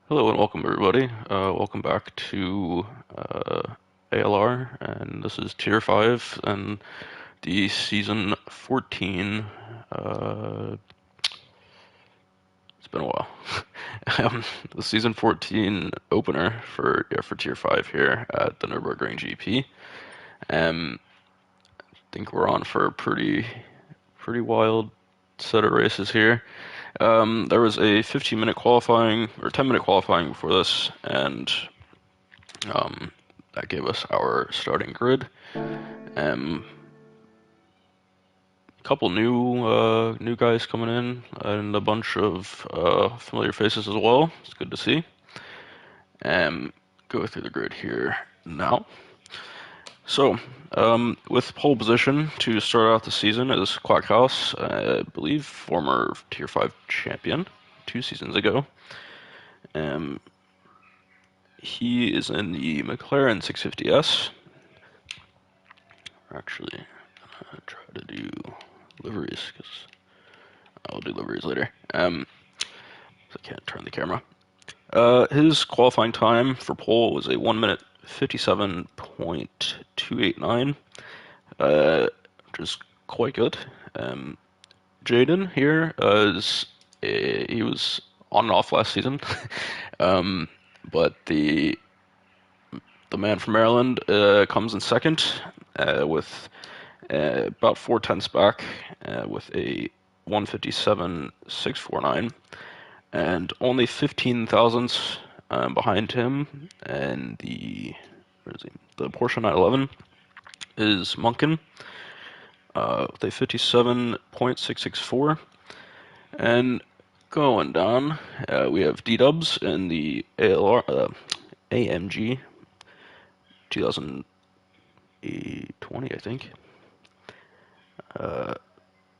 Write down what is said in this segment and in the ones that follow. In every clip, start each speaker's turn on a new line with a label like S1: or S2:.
S1: Hello and welcome everybody. Welcome back to ALR, and this is Tier 5 and the Season 14. Uh, it's been a while. The Season 14 opener for Tier 5 here at the Nürburgring GP. I think we're on for a pretty wild set of races here. There was a 15-minute qualifying or 10-minute qualifying before this, and Um, that gave us our starting grid. A couple new guys coming in, and a bunch of familiar faces as well. It's good to see. Go through the grid here now. So, with pole position to start out the season is Quackhouse, I believe former Tier 5 champion 2 seasons ago. He is in the McLaren 650S. Actually, try to do liveries because I'll do liveries later. So I can't turn the camera. His qualifying time for pole was a 1 minute 57.289, which is quite good. Jaden here he was on and off last season, but the man from Maryland comes in second with about 4 tenths back with a 157.649, and only 15 thousandths behind him. And where is he? The Porsche 911 is Munkin with a 57.664. And going down, we have D-Dubs in the ALR, AMG 2020, I think.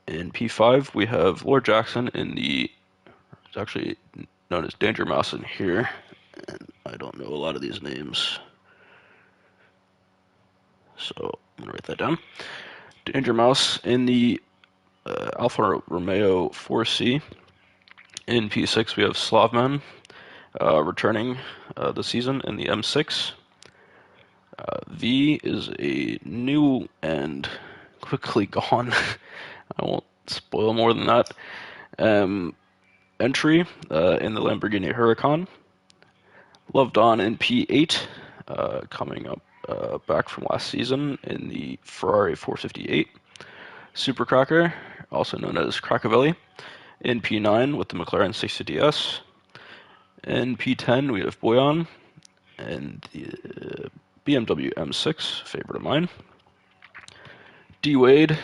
S1: In P5, we have Lord Jackson in it's actually known as Danger Mouse in here, and I don't know a lot of these names, so I'm gonna write that down. Danger Mouse in the Alfa Romeo 4C. In P6, we have Slavman returning the season in the M6. V is a new and quickly gone. I won't spoil more than that. Entry in the Lamborghini Huracan. Loved on in P8, coming up back from last season in the Ferrari 458. Supercracker, also known as Crackavelli, in P9 with the McLaren 650S. In P10, we have Boyan and the BMW M6, favorite of mine. D Wade,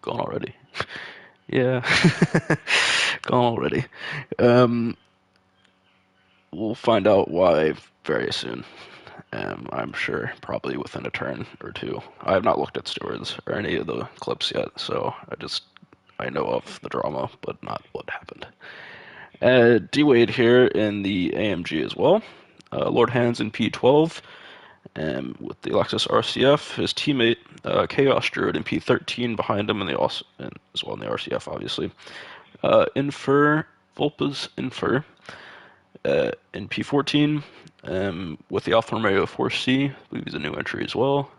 S1: gone already. Yeah, gone already. We'll find out why very soon. I'm sure probably within a turn or two. I have not looked at stewards or any of the clips yet, so I know of the drama, but not what happened. D Wade here in the AMG as well. Lord Hands in P12, and with the Lexus RCF, his teammate Chaos Druid in P13 behind him, as well in the RCF, obviously. Infer Volpa's Infer in P14 with the Alfa Romeo 4C. I believe he's a new entry as well.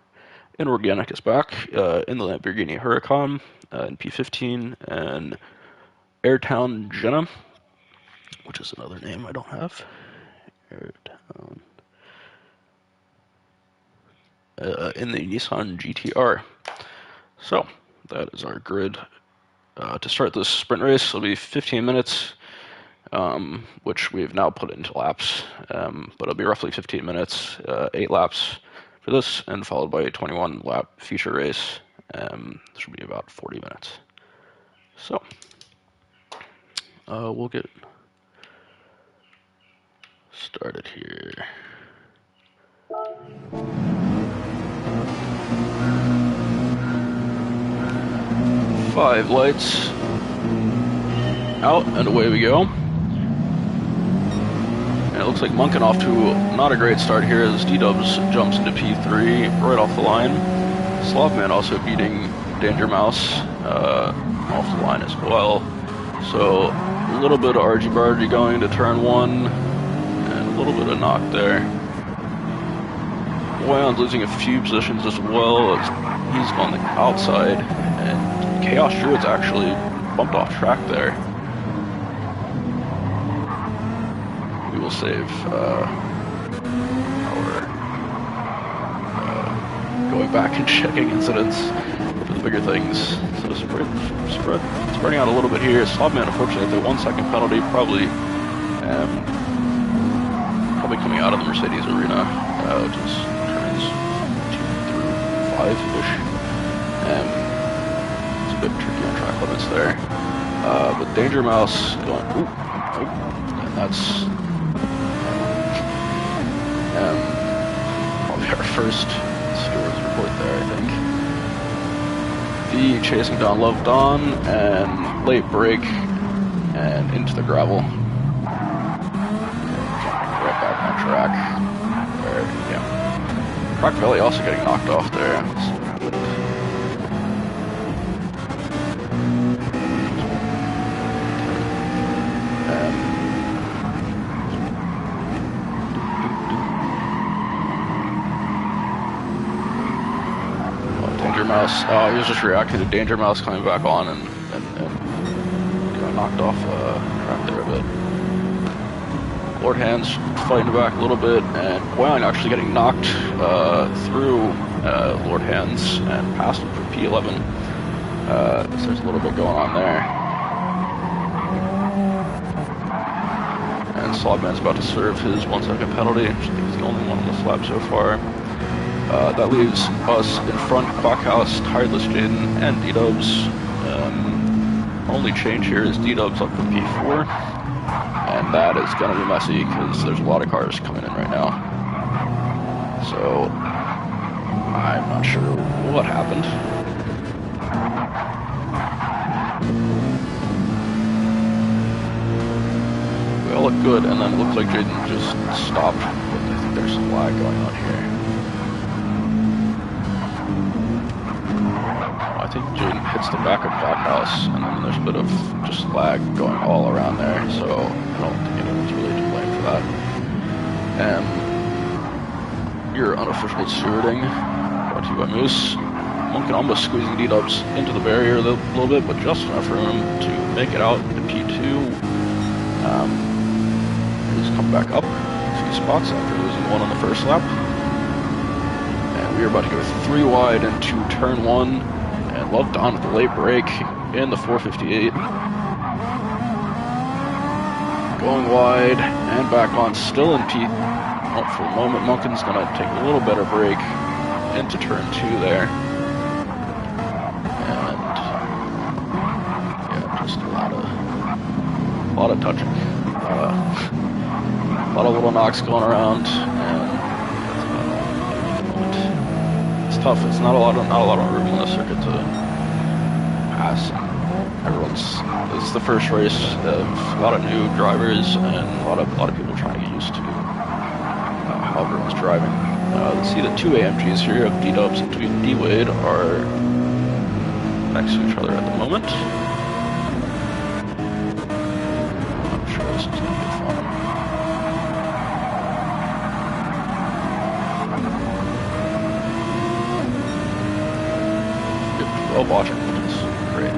S1: Inorganic is back in the Lamborghini Huracan in P15, and Airtown Jenna, which is another name I don't have. Airtown. In the Nissan GTR. So that is our grid to start this sprint race. It'll be 15 minutes, which we've now put into laps, but it'll be roughly 15 minutes, 8 laps for this, and followed by a 21 lap feature race. This will be about 40 minutes. So we'll get started here. Five lights out, and away we go. And it looks like Munkin off to not a great start here as D-Dubs jumps into P3 right off the line. Slavman also beating Danger Mouse off the line as well. So A little bit of argy-bargy going to turn 1, and a little bit of knock there. Boyan's losing a few positions as well as he's on the outside, and Chaos Druid's actually bumped off track there. We will save our going back and checking incidents for the bigger things. So spreading out a little bit here. Slobman, unfortunately, the 1 second penalty, probably coming out of the Mercedes arena, which is turns 2 through 5-ish. It's a bit tricky on track limits there. But Danger Mouse going, and that's probably our first Stewards report there, I think. The chasing down Love Dawn, and late break, and into the gravel. Jumping right back on track. Where, yeah. Rock Valley also getting knocked off there. Let's see what happened. Danger Mouse, he was just reacting to Danger Mouse coming back on and got knocked off track there a bit. Lord Hands fighting back a little bit, and Boyan actually getting knocked through Lord Hands and past him for P11. So there's a little bit going on there. And Slobman's about to serve his 1 second penalty. I think he's the only one on this lap so far. That leaves us in front, Quackhouse, Tireless Jaden, and D-Dubs. Only change here is D-Dubs up from P4. And that is going to be messy because there's a lot of cars coming in right now. So, I'm not sure what happened. We all look good, and then it looks like Jaden just stopped. But I think there's some lag going on here. I think Jaden hits the back of Quackhouse, and then there's a bit of just lag going all around there, so I don't think anyone's really to blame for that. Your unofficial stewarding, brought to you by Moose. Monk and almost squeezing D-Dubs into the barrier a little bit, but just enough room to make it out to P2. He's come back up a few spots after losing 1 on the first lap. And we are about to go 3 wide into turn 1. And Love Dawn with the late break in the 458. Going wide and back on, still in P. Oh, for a moment, Munkin's going to take a little better break into turn 2 there. And yeah, just a lot of touching. A lot of little knocks going around, and it's tough. It's not a lot of room on the circuit to pass. It's the first race of a lot of new drivers and a lot of people trying to get used to how everyone's driving. Let's see the 2 AMGs here of D-Dubs and D-Wade are next to each other at the moment. I'm sure this is going to be fun. Well watching, which is great.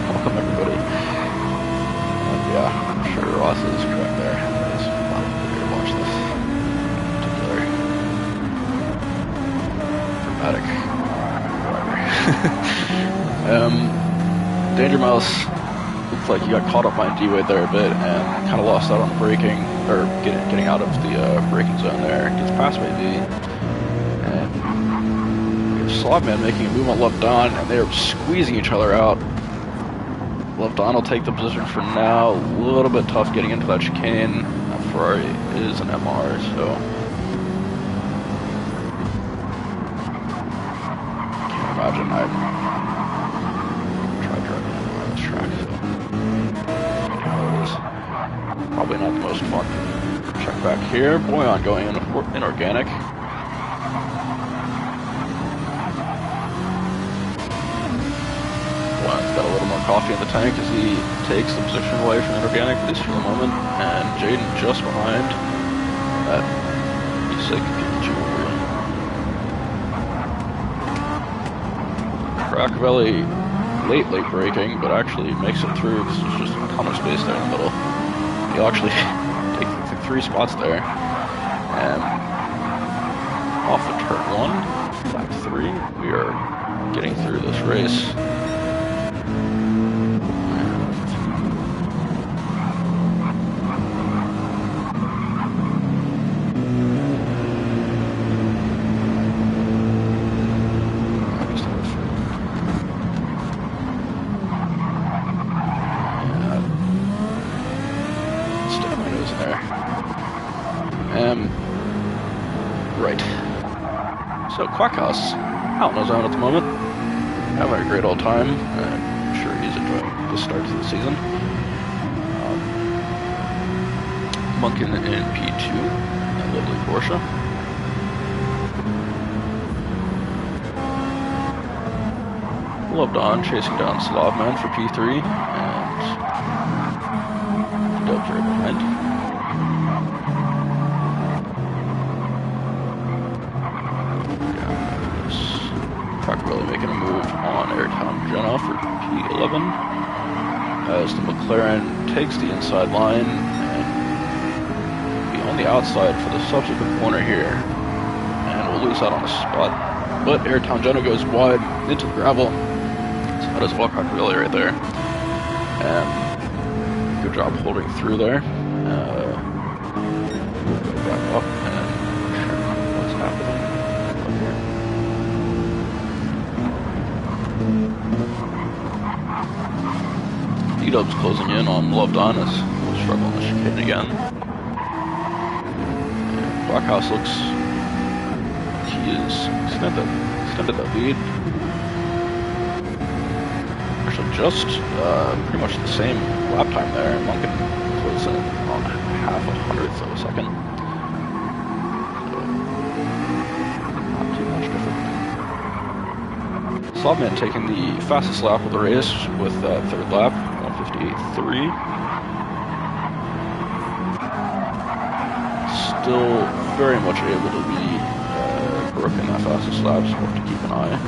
S1: Welcome everybody. And yeah, I'm sure Ross is correct there. There's a lot of people here to watch this. In particular, dramatic driver. Danger Mouse looks like he got caught up by D-Wade there a bit and kind of lost out on the braking, or getting out of the braking zone there. Gets past maybe. Slobman making a move on Love Dawn, and they're squeezing each other out. Love Dawn will take the position for now. A little bit tough getting into that chicane. Ferrari is an MR, so can't imagine I'd try driving around this track. So how it is. Probably not the most fun. Check back here. Boyan going in organic. Got a little more coffee in the tank as he takes the position away from Inorganic, at least for the moment. And Jaden just behind at P6 Jewelry. Crackavelli late braking, but actually makes it through because there's just a ton of space there in the middle. He'll actually take 3 spots there. And off of turn 1, lap 3, we are getting through this race. Right. So Quackhouse out in the zone at the moment, having a great old time. I'm sure he's enjoying the start to the season. Munkin in P2, a lovely Porsche. Loved on chasing down Slavman for P3, and Dubs right behind. Really making a move on Airtown Jenna for P11 as the McLaren takes the inside line and be on the outside for the subsequent corner here, and we'll lose out on the spot. But Airtown Jenna goes wide into the gravel, so that is Walcott really right there. And good job holding through there. Back up and what's happening. D-Dub's closing in on Loved On as struggling to chicane again. Blackhouse looks he is extended the lead. Actually just pretty much the same lap time there, and Munkin closes in on half a hundredth of a second. So, not too much different. Slavman taking the fastest lap of the race with that third lap. 158.3. Still very much able to be broken that fastest lap, so we'll have to keep an eye.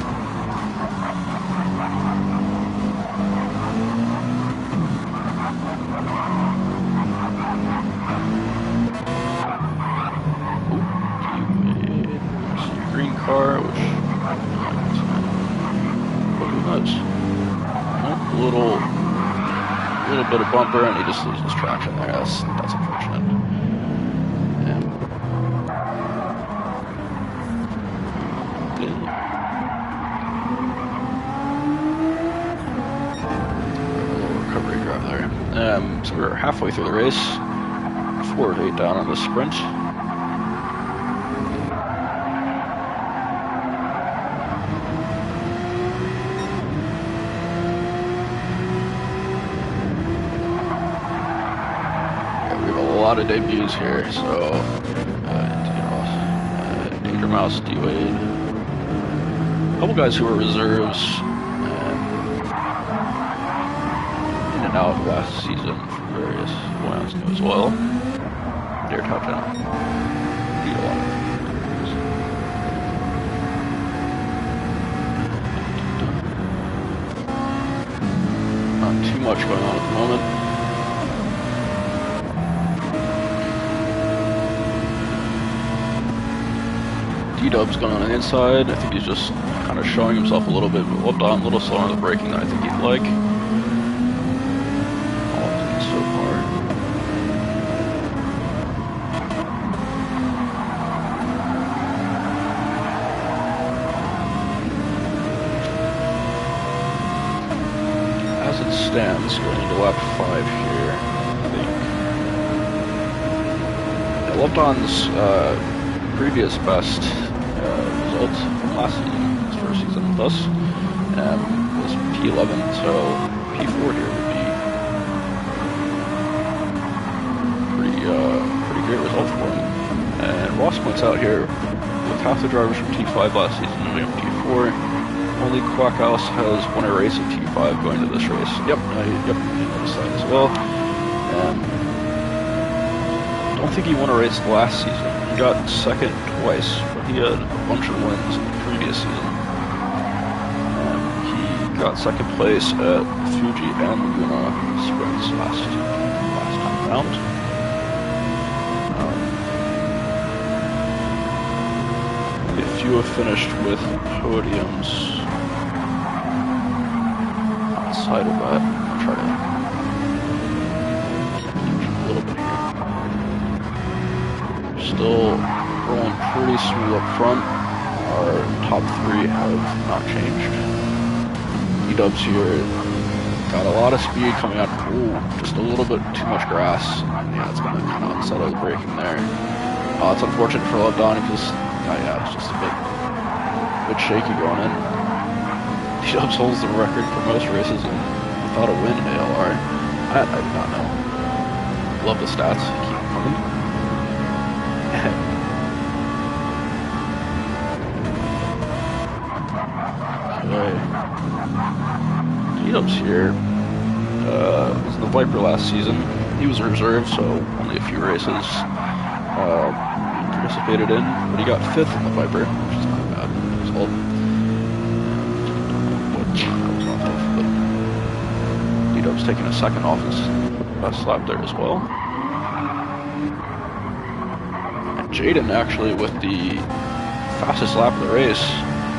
S1: Ooh, green car, which nuts. A little bit of bumper, and he just loses traction there. That's unfortunate. A little recovery drive there. So we're halfway through the race. 4 of 8 down on the sprint. A lot of debuts here, so Danger Mouse, D-Wade, a couple guys who were reserves in and out last season for various ones as well. Dare top down. Beat a lot of not too much going on at the moment. D-Dub's going on the inside. I think he's just kind of showing himself a little bit, but a little slower on the braking than I think he'd like. All so far. As it stands, going into lap 5 here, I think. Lobdon's previous best result from last season, his first season with us, was P11, so P4 here would be pretty great result for him. And Ross points out here, with half the drivers from T5 last season moving up to T4, only Quackhouse has won a race in T5 going to this race. Yep, I noticed that as well. Don't think he won a race last season. He got second twice, but he had a bunch of wins in the previous season. He got second place at Fuji and Laguna sprints last time round. A few have finished with podiums outside of that. I'll try to a little bit here. Still rolling pretty smooth up front. Our top three have not changed. E-dubs here got a lot of speed coming out. Ooh, just a little bit too much grass. Yeah, it's gonna kind of unsettle the braking there. It's unfortunate for Levdon because yeah, it's just a bit shaky going in. E-dubs holds the record for most races without a win in ALR. I do not know. Love the stats. Keep coming. Okay. E-dubs here. It was the Viper last season. He was a reserve, so only a few races participated in, but he got 5th in the Viper, which is not a bad result. What I was off of, but D-Dub's taking a second off his best lap there as well. And Jaden actually with the fastest lap of the race,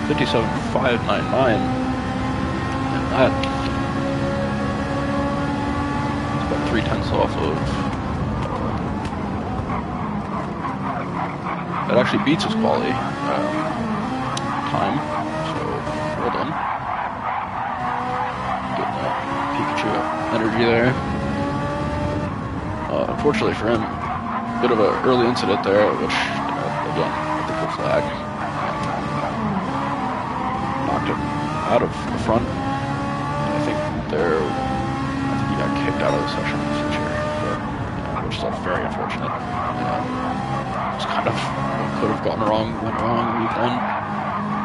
S1: 57.599, and that is about 3/10 off of. That actually beats his quality time, so well done. Getting that Pikachu energy there. Unfortunately for him, a bit of an early incident there, which, again, I think will flag. Knocked him out of the front. And I think he got kicked out of the session which is very unfortunate. It's kind of could have gone wrong, went wrong, moved on.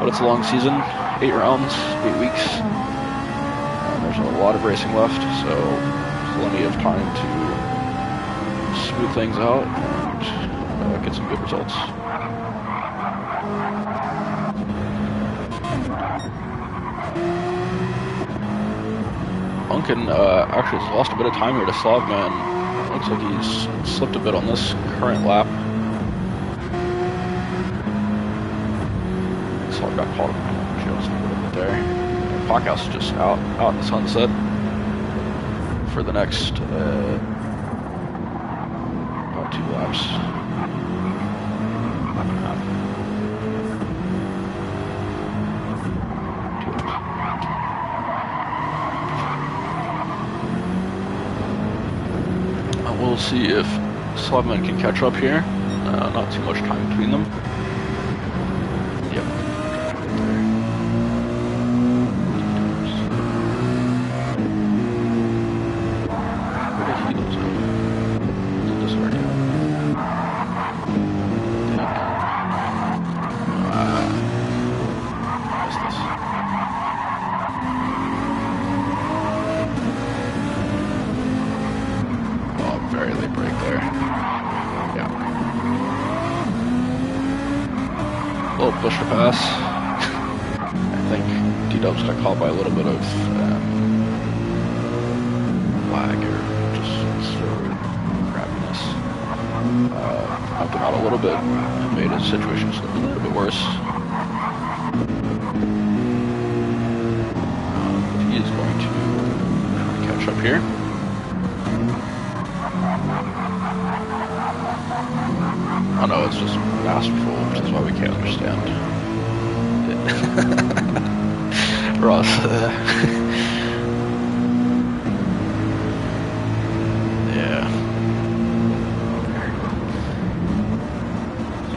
S1: But it's a long season, 8 rounds, 8 weeks. And there's a lot of racing left, so plenty of time to smooth things out and get some good results. Unkin actually has lost a bit of time here to Slavman. Looks like he's slipped a bit on this current lap. Slav got caught up just a little bit there. Quackhouse is just out in the sunset for the next about 2 laps. We'll see if Slavman can catch up here. Not too much time between them. Yep. Where did he lose it? Was it this already? Missed this. Very late break there. Yeah. A little push to pass. I think D-Dubs got caught by a little bit of lag or just sort of crappiness. Helped him out a little bit and made his situation just a little bit worse. But he is going to catch up here. Oh no, it's just masterful, which is why we can't understand it. Ross. Yeah.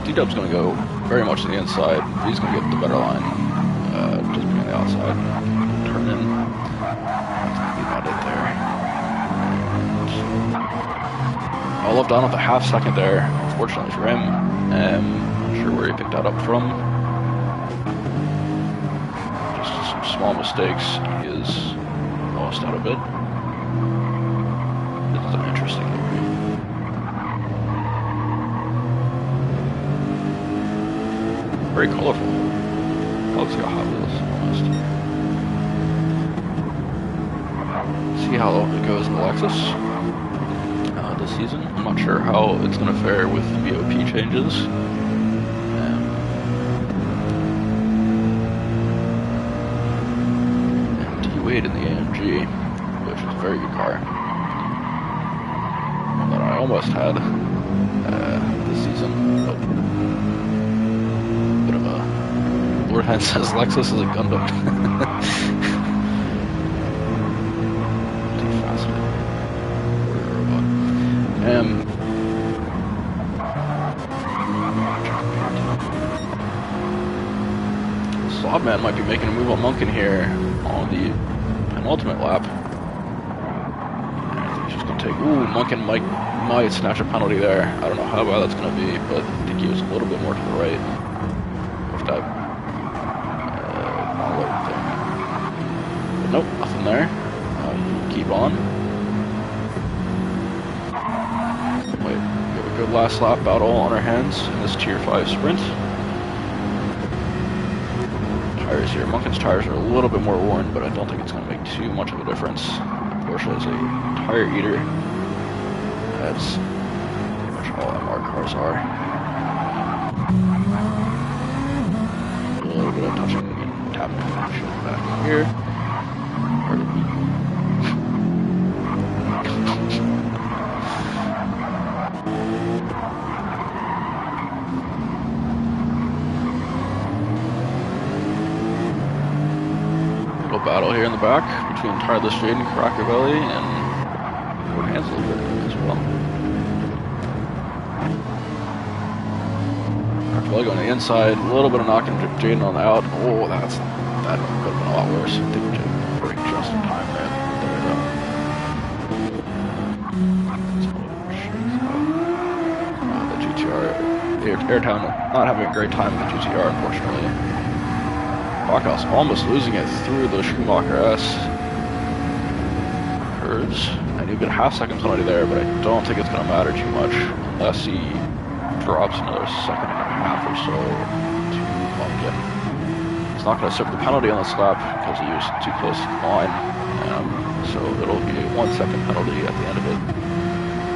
S1: D-Dub's going to go very much to the inside. He's going to get the better line, just being on the outside. Turn in. That's about it there. I love down at the half second there. Unfortunately for him, not sure where he picked that up from. Just small mistakes, he is lost out of it. This is an interesting livery. Very colorful. Looks like a Hot Wheels almost. See how it goes in the Lexus this season. I'm not sure how it's going to fare with VOP changes. And D-Wade in the AMG, which is a very good car. One that I almost had this season. But bit of a... Lord Hand says Lexus is a Gundam. Slobman might be making a move on Munkin here on the penultimate lap. And I think he's just going to take... Ooh, Munkin might snatch a penalty there. I don't know how bad that's going to be, but I think he was a little bit more to the right with that alert thing. But nope, nothing there. Keep on. Wait, we have a good last lap battle on our hands in this Tier 5 sprint. Tires here. Munkin's tires are a little bit more worn, but I don't think it's going to make too much of a difference. Porsche is a tire eater, as pretty much all MR cars are. A little bit of touching and tapping back here. Pardon me. Battle here in the back between Tireless Jade and Crackervelli and Lord Hand's Nürburgring as well. Crackervelli going to the inside, a little bit of knocking Jaden on the out. Oh, that could have been a lot worse. I think Jaden break just in time there. The GTR, Airtown not having a great time with the GTR, unfortunately. Backhouse almost losing it through the Schumacher S curves. And you get a half-second penalty there, but I don't think it's going to matter too much unless he drops another second and a half or so to Munkin. He's not going to serve the penalty on this lap because he was too close to the line. So it'll be a 1 second penalty at the end of it.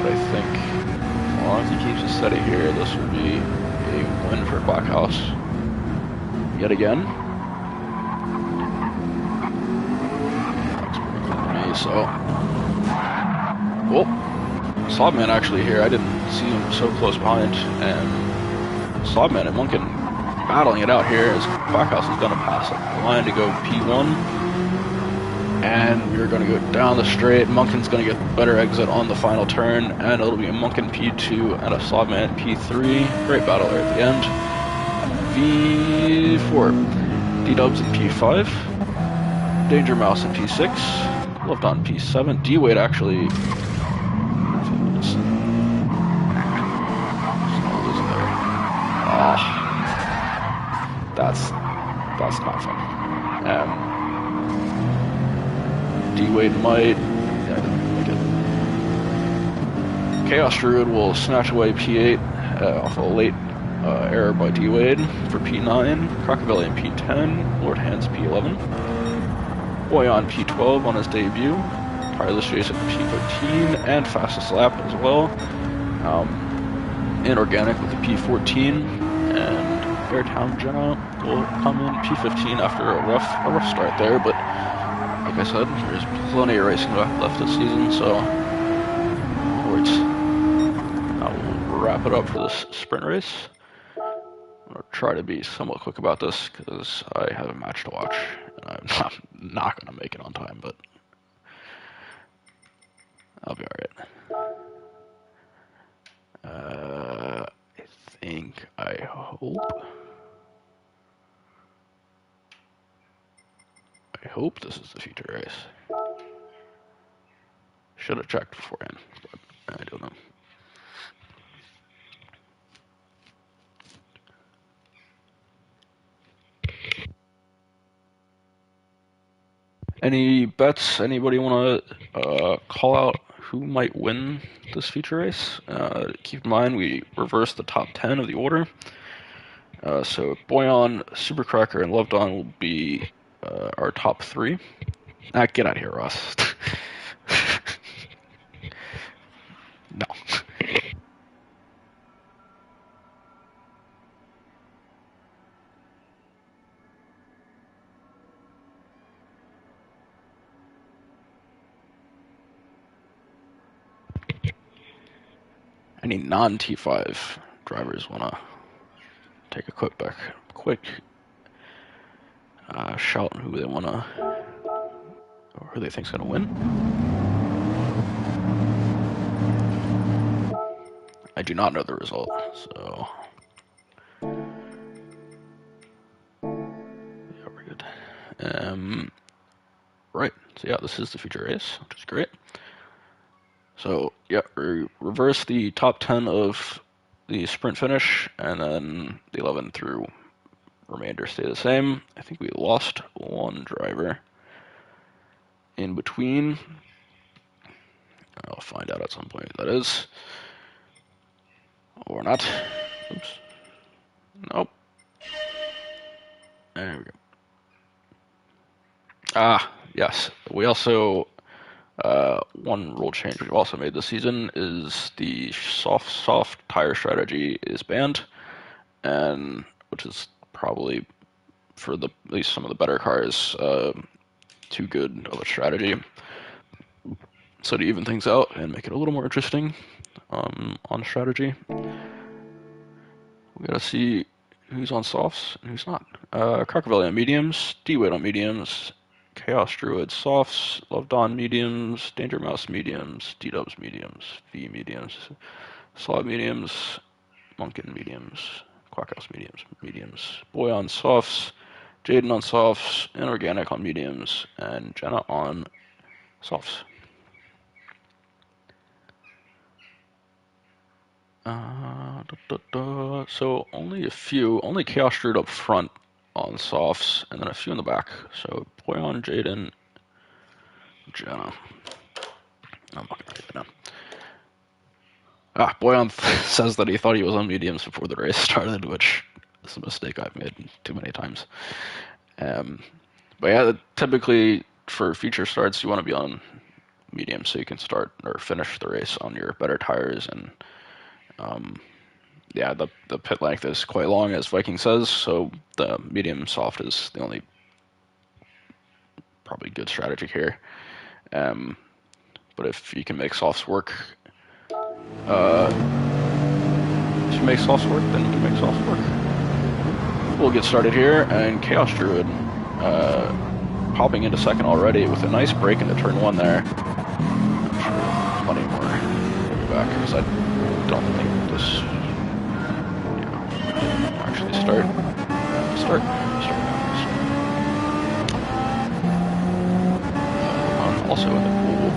S1: But I think as long as he keeps it steady here, this will be a win for Backhouse yet again. So, well, Slobman actually here, I didn't see him so close behind, and Slobman and Munkin battling it out here as Backhouse is going to pass up the line to go P1, and we're going to go down the straight. Munkin's going to get the better exit on the final turn, and it'll be a Munkin P2 and a Slobman P3. Great battle there at the end. V4, D-Dubs in P5, Danger Mouse in P6, Loved on P7. D-Wade actually just losing there. Ah, that's not fun. D-Wade might, yeah, I didn't make it. Chaos Druid will snatch away P8 off a late error by D-Wade for P9. Crocodile in P10. Lord Hands P11. Boy on P12 on his debut, Tireless Jason P13, and fastest lap as well. Inorganic with the P14, and Airtown Jenna will come in P15 after a rough start there, but like I said, there's plenty of racing left this season, so onwards. Now we'll wrap it up for this sprint race. I'm going to try to be somewhat quick about this because I have a match to watch and I'm not going to make it on time, but I'll be alright. I hope this is the feature race. Should have checked beforehand, but I don't know. Any bets? Anybody want to call out who might win this feature race? Keep in mind we reversed the top 10 of the order. So Boyan, Supercracker, and Lovedon will be our top 3. Get out of here, Ross. No. Any non-T5 drivers want to take a quick shout on who they want to, or who they think's going to win? I do not know the result, so yeah, we're good. Right, so yeah, this is the feature race, which is great. So yeah, we reverse the top 10 of the sprint finish, and then the 11 through remainder stay the same. I think we lost one driver in between. I'll find out at some point who that is. Or not. Oops. Nope. There we go. Yes. We also, one rule change we've also made this season is the soft tire strategy is banned, and which is probably for at least some of the better cars too good of a strategy. So to even things out and make it a little more interesting on strategy, we gotta see who's on softs and who's not. Crockevelli on mediums, D-Wade on mediums, Chaos Druid softs, Love Dawn mediums, Danger Mouse mediums, D-Dubs mediums, V mediums, Slav mediums, Monkin mediums, Quackhouse mediums, Boy on softs, Jaden on softs, Inorganic on mediums, and Jenna on softs. So only Chaos Druid up front on softs, and then a few in the back. So Boyan, Jaden, Jenna. I'm not gonna write that down. Boyan says that he thought he was on mediums before the race started, which is a mistake I've made too many times. But yeah, typically for feature starts, you want to be on medium so you can start or finish the race on your better tires. And yeah, the pit length is quite long, as Viking says, so the medium soft is the only probably good strategy here. But if you can make softs work, then you can make softs work. We'll get started here, and Chaos Druid popping into second already with a nice break into turn 1 there. I'm sure plenty more will be back, because I don't think this actually start. Also in the pool,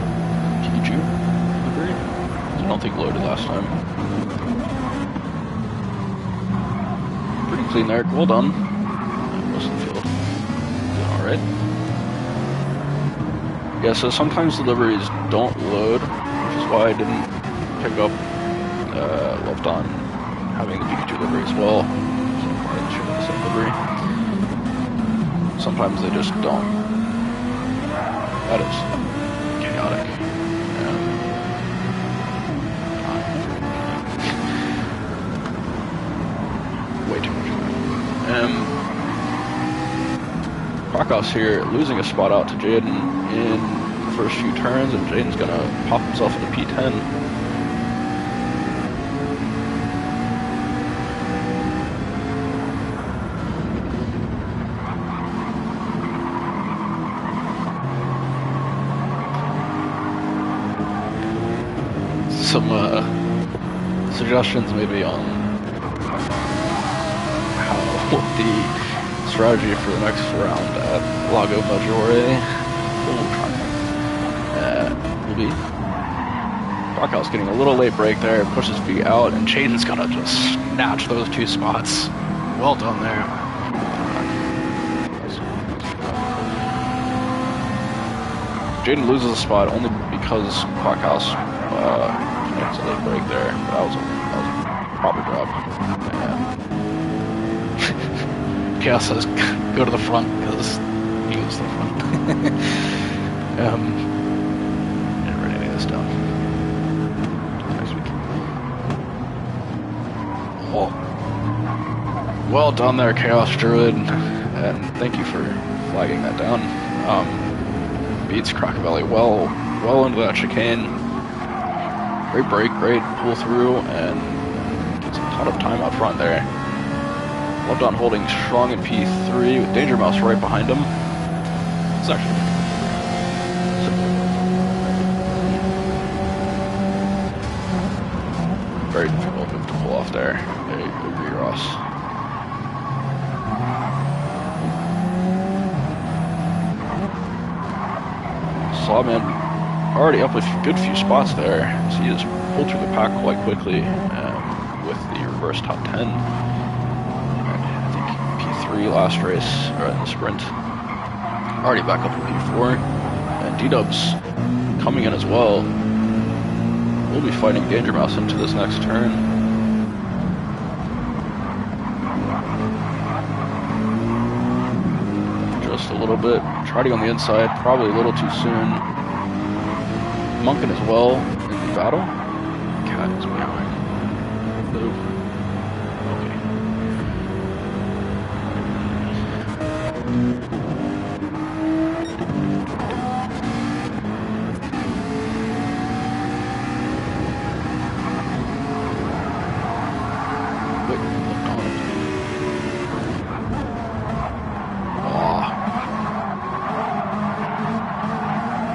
S1: Pikachu livery. I don't think loaded last time. Pretty clean there. Well done. Wilson Field doing all right. Yeah, so sometimes the liveries don't load, which is why I didn't pick up Left On having the Pikachu livery as well. So I should have the same livery. Sometimes they just don't. That is chaotic. Way too much. Quackhouse here losing a spot out to Jaden in the first few turns, and Jaden's gonna pop himself into P10. Some suggestions maybe on how the strategy for the next round at Lago Maggiore will be. Quackhouse getting a little late break there, pushes V out, and Jaden's gonna just snatch those 2 spots. Well done there. Jaden loses a spot only because Quackhouse connects a late break there. That was a proper job. And Chaos says, go to the front because he goes to the front. Never write any of this down. Next week. Oh. Well done there, Chaos Druid, and thank you for flagging that down. Beats Crocavelli well into that chicane. Great break, great pull through, and gets a ton of time out front there. Well done holding strong in P3 with Danger Mouse right behind him. It's actually very difficult move to pull off there. I agree, Ross. Sawman already up a good few spots there, so he has pulled through the pack quite quickly with the reverse top 10. And I think P3 last race, or in the sprint, already back up in P4. And D-Dubs coming in as well. We'll be fighting Danger Mouse into this next turn. Just a little bit. Trotting on the inside, probably a little too soon. Munkin as well in the battle. Cat is behind. Move.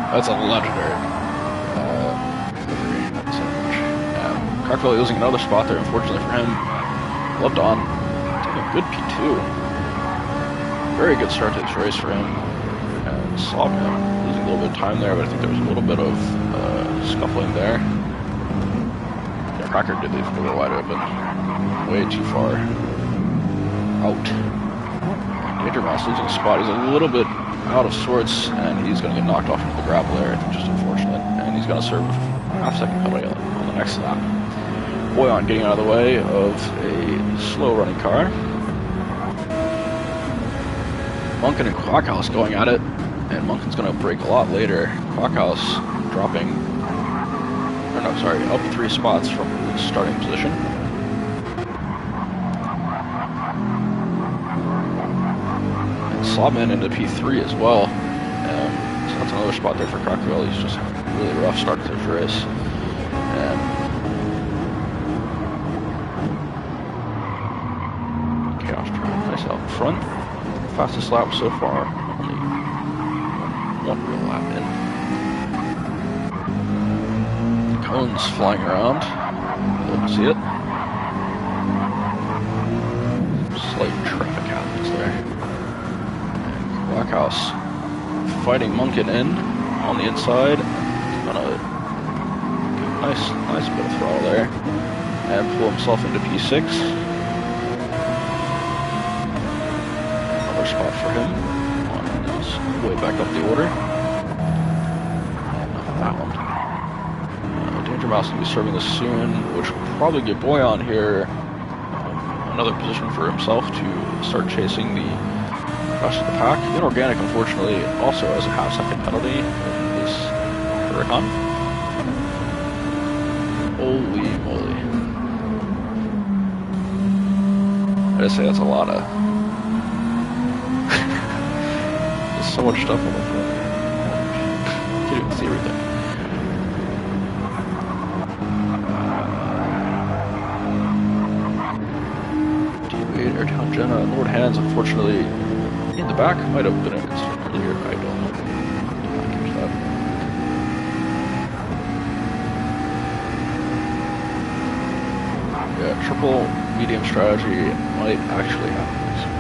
S1: That's a legendary delivery. Not so much. Crocavelli losing another spot there, unfortunately for him. Loved on. Taking a good P2. Very good start to this race for him. And Sawman losing a little bit of time there, but I think there was a little bit of scuffling there. Yeah, Cracker did leave a little wide open. Way too far out. Danger Mouse losing a spot. He's a little bit out of sorts, and he's going to get knocked off into the gravel there. I think just unfortunate. And he's going to serve half-second penalty on the next lap. Boyan getting out of the way of a slow-running car. Munkin and Quackhouse going at it, and Munkin's going to break a lot later. Quackhouse dropping, or no, sorry, up 3 spots from his starting position. Sawman into P3 as well. So that's another spot there for Crocavelli. He's just having a really rough start to this race. Chaos trying nice out in front. Fastest lap so far. Only one real lap in. The cones flying around. Love to see it. Slight traffic happens there. Blackhouse fighting Munkin in on the inside. Gonna nice bit of throttle there and pull himself into P6. Another spot for him on his way back up the order. And that one. Danger Mouse will be serving this soon, which will probably give Boyan here another position for himself to start chasing the rest of the pack. Inorganic, unfortunately, also has a half-second penalty in this Huracan. Holy moly. I just say that's a lot of... There's so much stuff on the front. You can't even see everything. D8, Airtown Jenna, and Lord Hands, unfortunately, in the back. Might have been an incident earlier, I don't know. Did not catch that. Yeah, triple medium strategy might actually happen this week.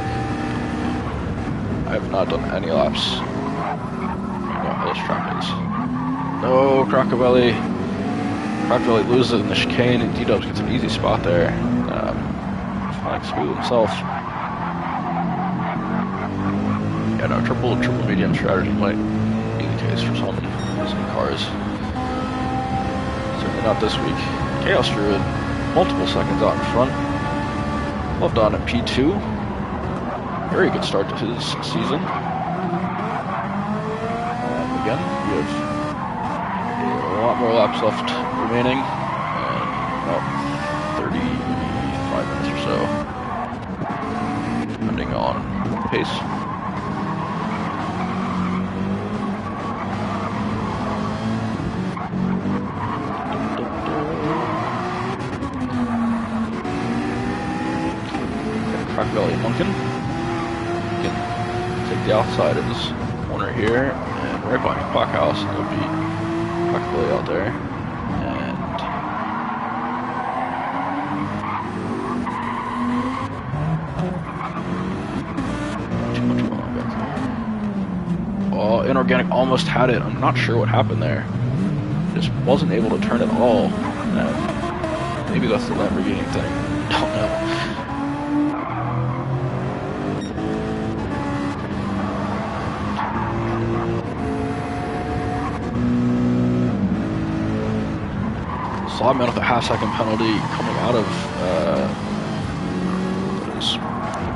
S1: I have not done any laps. I know how this track is. No, Crocavelli. Crocavelli loses in the chicane, and D-Dubs gets an easy spot there. Flying smooth himself. Yeah, no, triple medium strategy might be the case for some cars. Certainly not this week. Chaos Druid, multiple seconds out in front. Left on at P2. Very good start to his season. And again, we have a lot more laps left remaining. And about 35 minutes or so. Depending on pace. Crack Valley Munkin. Can take the outside of this corner here, and right behind Clockhouse, there'll be Crack Valley out there. Inorganic almost had it. I'm not sure what happened there. Just wasn't able to turn at all. Maybe that's the Lamborghini thing. Don't know. Slotman with a half-second penalty coming out of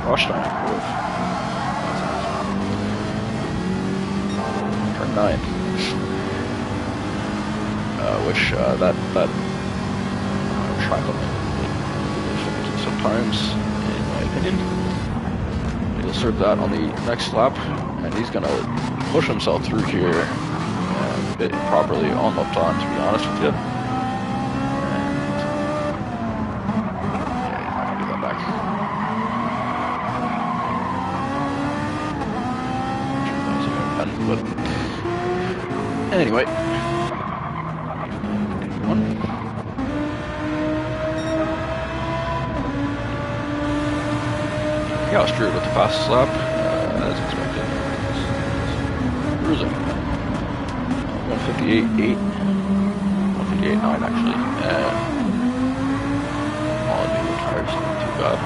S1: rush time. Turn 9. Which that track limit is finicky sometimes, in my opinion. He'll serve that on the next lap, and he's gonna push himself through here and bit properly on lap time, to be honest with you. Anyway, Chaos Druid with the fastest lap, as expected. Cruising. 158.8, 158.9 actually, and all new tires, not too bad.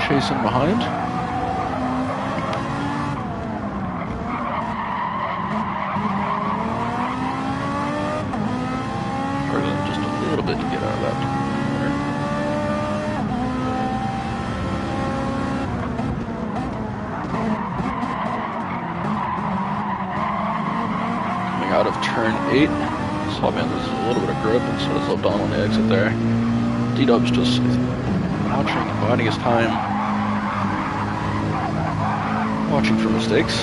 S1: Chasing behind. Struggling just a little bit to get out of that corner. Coming out of turn 8. Slotman loses a little bit of grip and so does Lobdon on the exit there. D-Dub's just watching and biding his time. Watching for mistakes.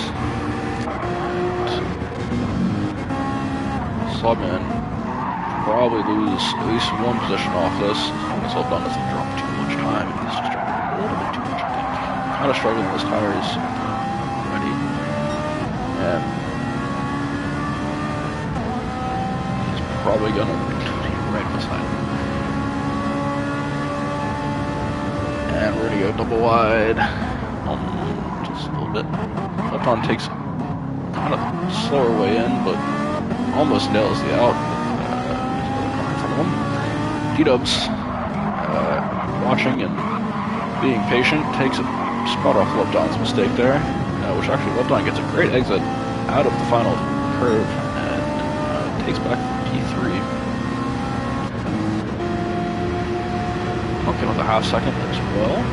S1: Slotman probably lose at least one position off this. As Lobdon doesn't drop too much time. He's just dropping a little bit too much, I think. Kind of struggling with his tires already. And he's probably gonna be right beside him. And we're gonna go double wide. Just a little bit. Lopton takes kind of a slower way in, but almost nails the out. D-Dubs watching and being patient, takes a spot off Lopton's mistake there, which actually Lopton gets a great exit out of the final curve and takes back P3. Pumpkin with a half second as well.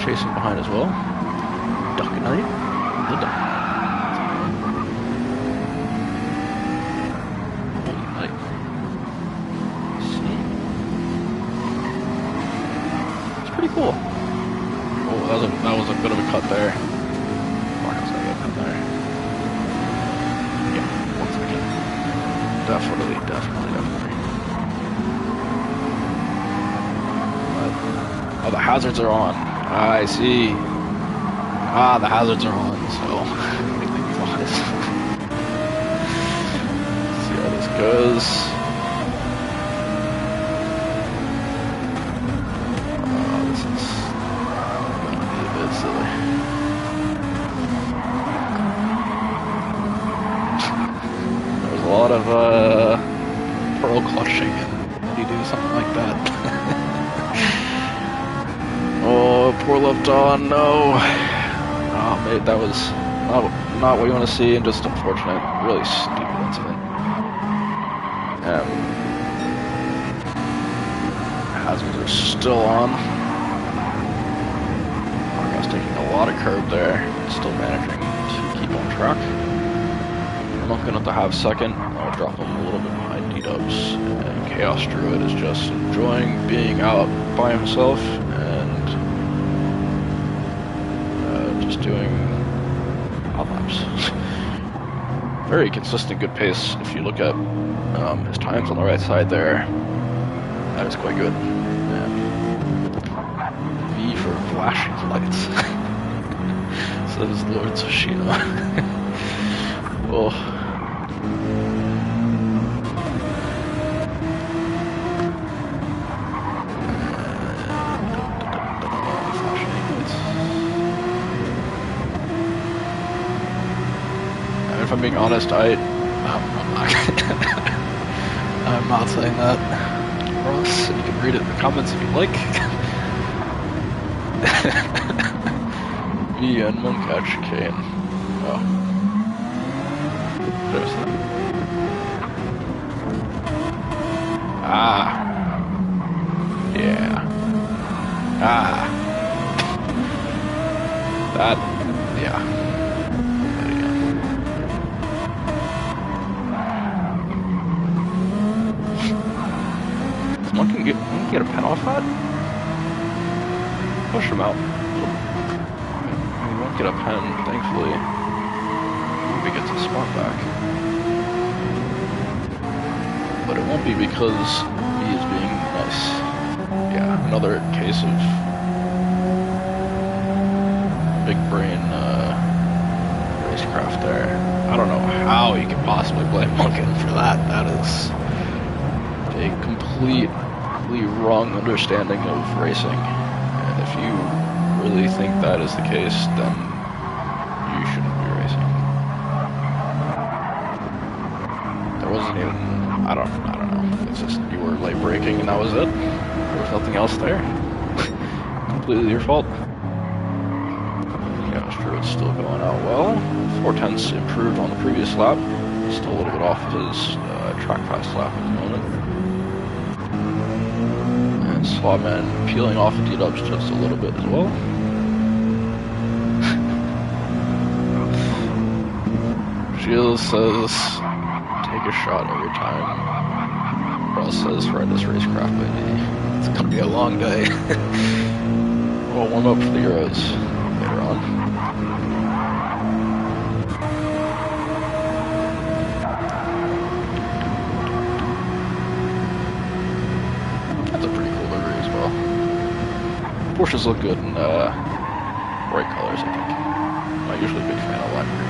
S1: Chasing behind as well. Duck and Knight. The duck. Knight. See. It's pretty cool. Oh, that was a bit of a cut there. Marcus gonna get that there. Yeah, once again. Definitely. Oh, the hazards are on. I see. The hazards are on, so I think they flies. See how this goes. of pearl clutching and you do something like that. Oh, poor left on, no. Oh, mate, that was not what you want to see, and just unfortunate, really stupid incident. Hazards are still on. Marco's taking a lot of curb there, still managing to keep on track. I'm not going to have second. I'll drop him a little bit behind D-Dubs, and Chaos Druid is just enjoying being out by himself and just doing hot laps. Very consistent, good pace. If you look at his times on the right side there, that is quite good. V for flashing lights. Says Lord Tsushima. Oh. If I'm being honest, I'm not saying that. Ross, you can read it in the comments if you like. V and Mooncatch Kane. Oh. There's that. Ah. Yeah. Ah. That. Yeah. One can get a pen off that? Push him out. He won't get a pen, thankfully. Maybe he gets a spot back. But it won't be because he is being nice. Yeah, another case of big brain racecraft there. I don't know how you can possibly blame Munkin for that. That is a completely wrong understanding of racing, and if you really think that is the case, then you shouldn't be racing. There wasn't even, I don't know, it's just you were late braking and that was it. There was nothing else there. Completely your fault. Yeah, Druid's still going out well. 4/10 improved on the previous lap, still a little bit off his track fast lap at the moment. Slotman peeling off of D-Dubs just a little bit as well. Shields says, take a shot every time. Ross says, ride this racecraft, baby. It's gonna be a long day. We'll warm up for the Euros later on. Porsches look good in bright colors, I think. I'm not usually a big fan of lime green.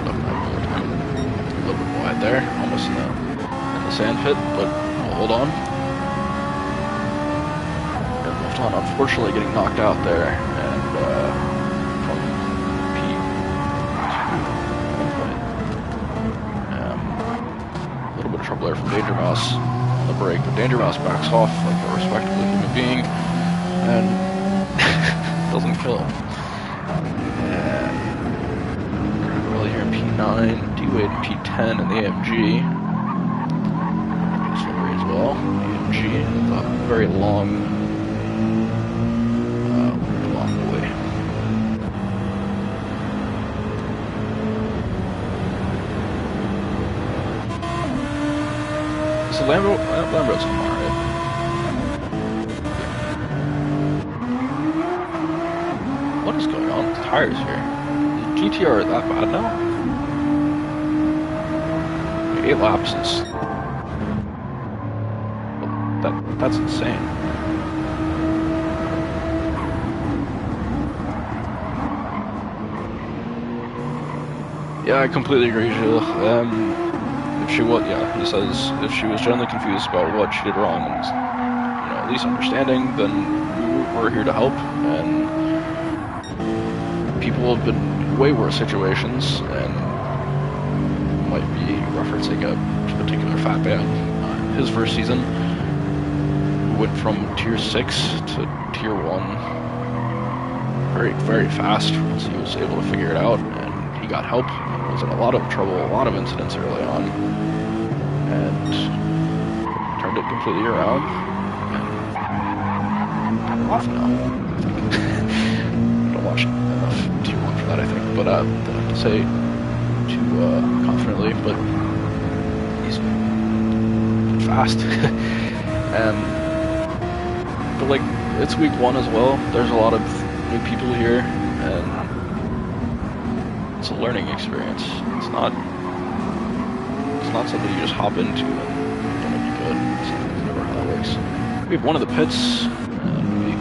S1: A little bit wide there, almost in the sand pit, but we'll hold on. And left on, unfortunately, getting knocked out there, and from trouble there from Danger Mouse on the break, but Danger Mouse backs off like a respectable human being and doesn't kill him. Really here in P9, D-Wade in P10 and the AMG. Slippery as well. AMG is a very long boy. So Lambo's alright. What is going on with the tires here? Is GTR that bad now? 8 laps is... That's insane. Yeah, I completely agree, Gilles. If she was, yeah, he says if she was generally confused about what she did wrong and, at least understanding, then we're here to help. And people have been in way worse situations, and might be referencing a particular fat man. His first season went from tier 6 to tier 1 very, very fast once he was able to figure it out, and he got help. He was in a lot of trouble, a lot of incidents early on, and turned it completely around. And I'm off now, I think. I don't watch enough tier 1 for that, I think, but don't have to say too confidently, but he's fast. But like, it's week 1 as well. There's a lot of new people here, and it's a learning experience. It's not something you just hop into and you're gonna be good. It's never how that works. We have one of the pits, and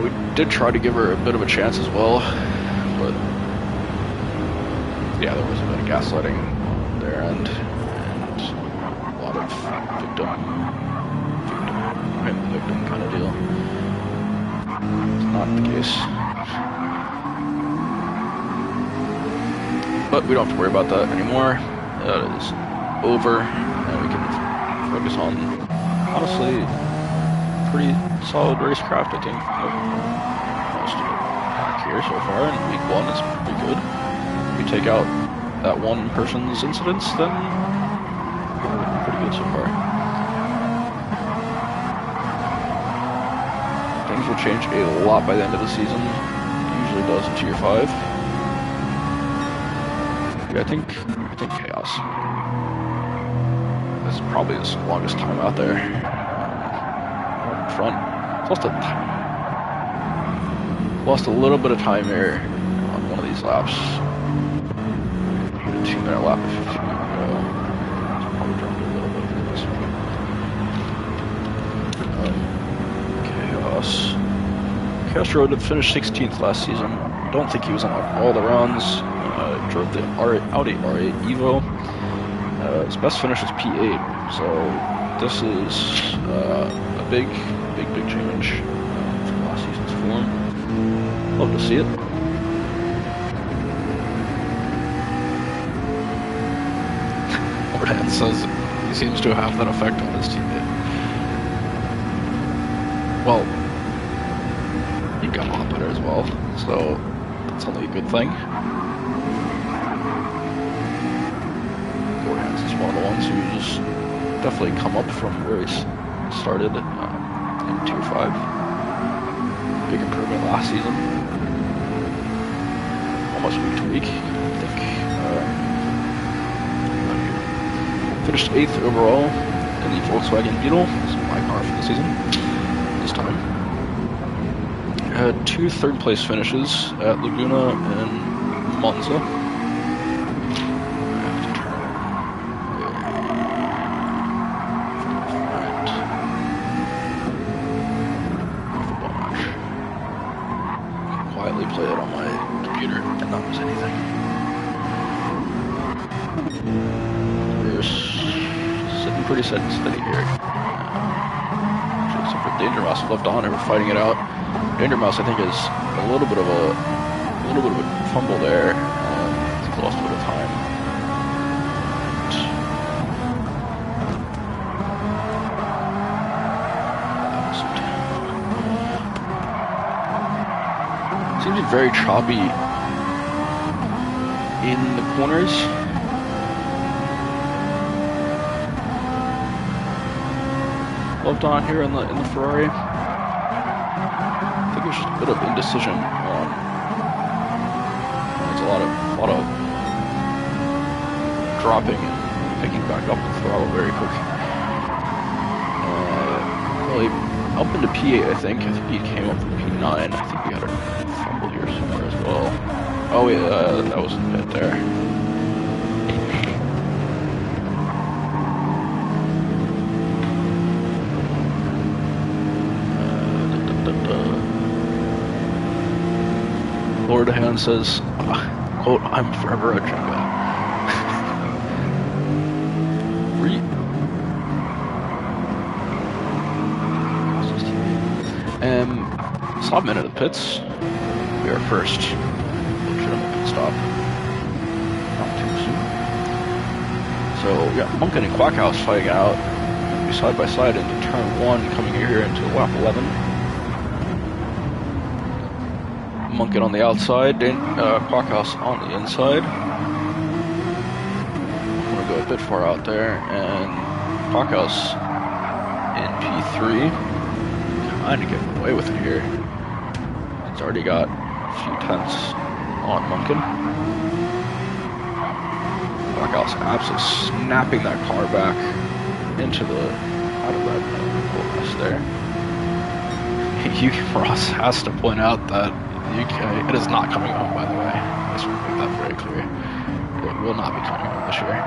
S1: we did try to give her a bit of a chance as well, but yeah, there was a bit of gaslighting on their end, and a lot of victim kind of deal. It's not the case. But we don't have to worry about that anymore. That is over, and we can focus on, honestly, pretty solid racecraft, I think. Most of it back here so far, and week 1 is pretty good. If we take out that one person's incidents, then we're pretty good so far. Things will change a lot by the end of the season. It usually does in tier 5. Yeah, I think chaos. This is probably his longest time out there. In front. Lost a little bit of time here on one of these laps. Hit a 2-minute lap at 15 ago. So probably dropped a little bit for this one. Chaos Road had finished 16th last season. Don't think he was on all the runs. Drove the Audi R8 Evo. His best finish was P8. So this is a big change from last season's form. Love to see it. Ordan says he seems to have that effect on his teammate. Well, he got a lot better as well, so that's only a good thing. Ordan's is one of the ones who's definitely come up from where he started in tier 5. Big improvement last season. Almost week to week, I think. Finished 8th overall in the Volkswagen Beetle. This is my car for the season, this time. Had 2 third-place finishes at Laguna and Monza. Play it on my computer and not miss anything. We're sitting pretty steady here. Except for Danger Mouse left on and we're fighting it out. Danger Mouse I think is a little bit of a fumble there. He's lost a bit of time. Seems very choppy in the corners. Loved on here in the Ferrari. I think it's just a bit of indecision. There's a lot of dropping and picking back up the throttle very quick. Really up into P8, I think. I think he came up from P9. I think we had a fumble here somewhere as well. Oh yeah, that was a bit there. Lord Hand says, quote, I'm forever a Jenga. I'm into the pits. We are first legitimate pit stop. Not too soon. So we got Munkin and Quackhouse fighting out. Be side by side into turn 1, coming here into lap 11. Munkin on the outside, Quackhouse on the inside. I'm gonna go a bit far out there, and Quackhouse in P3. Kinda getting away with it here. It's already got a few tenths on Munkin. Quackhouse absolutely snapping that car back into the out of that mess there. Ross has to point out that UK, it is not coming home, by the way. I just want to make that very clear. It will not be coming home this year.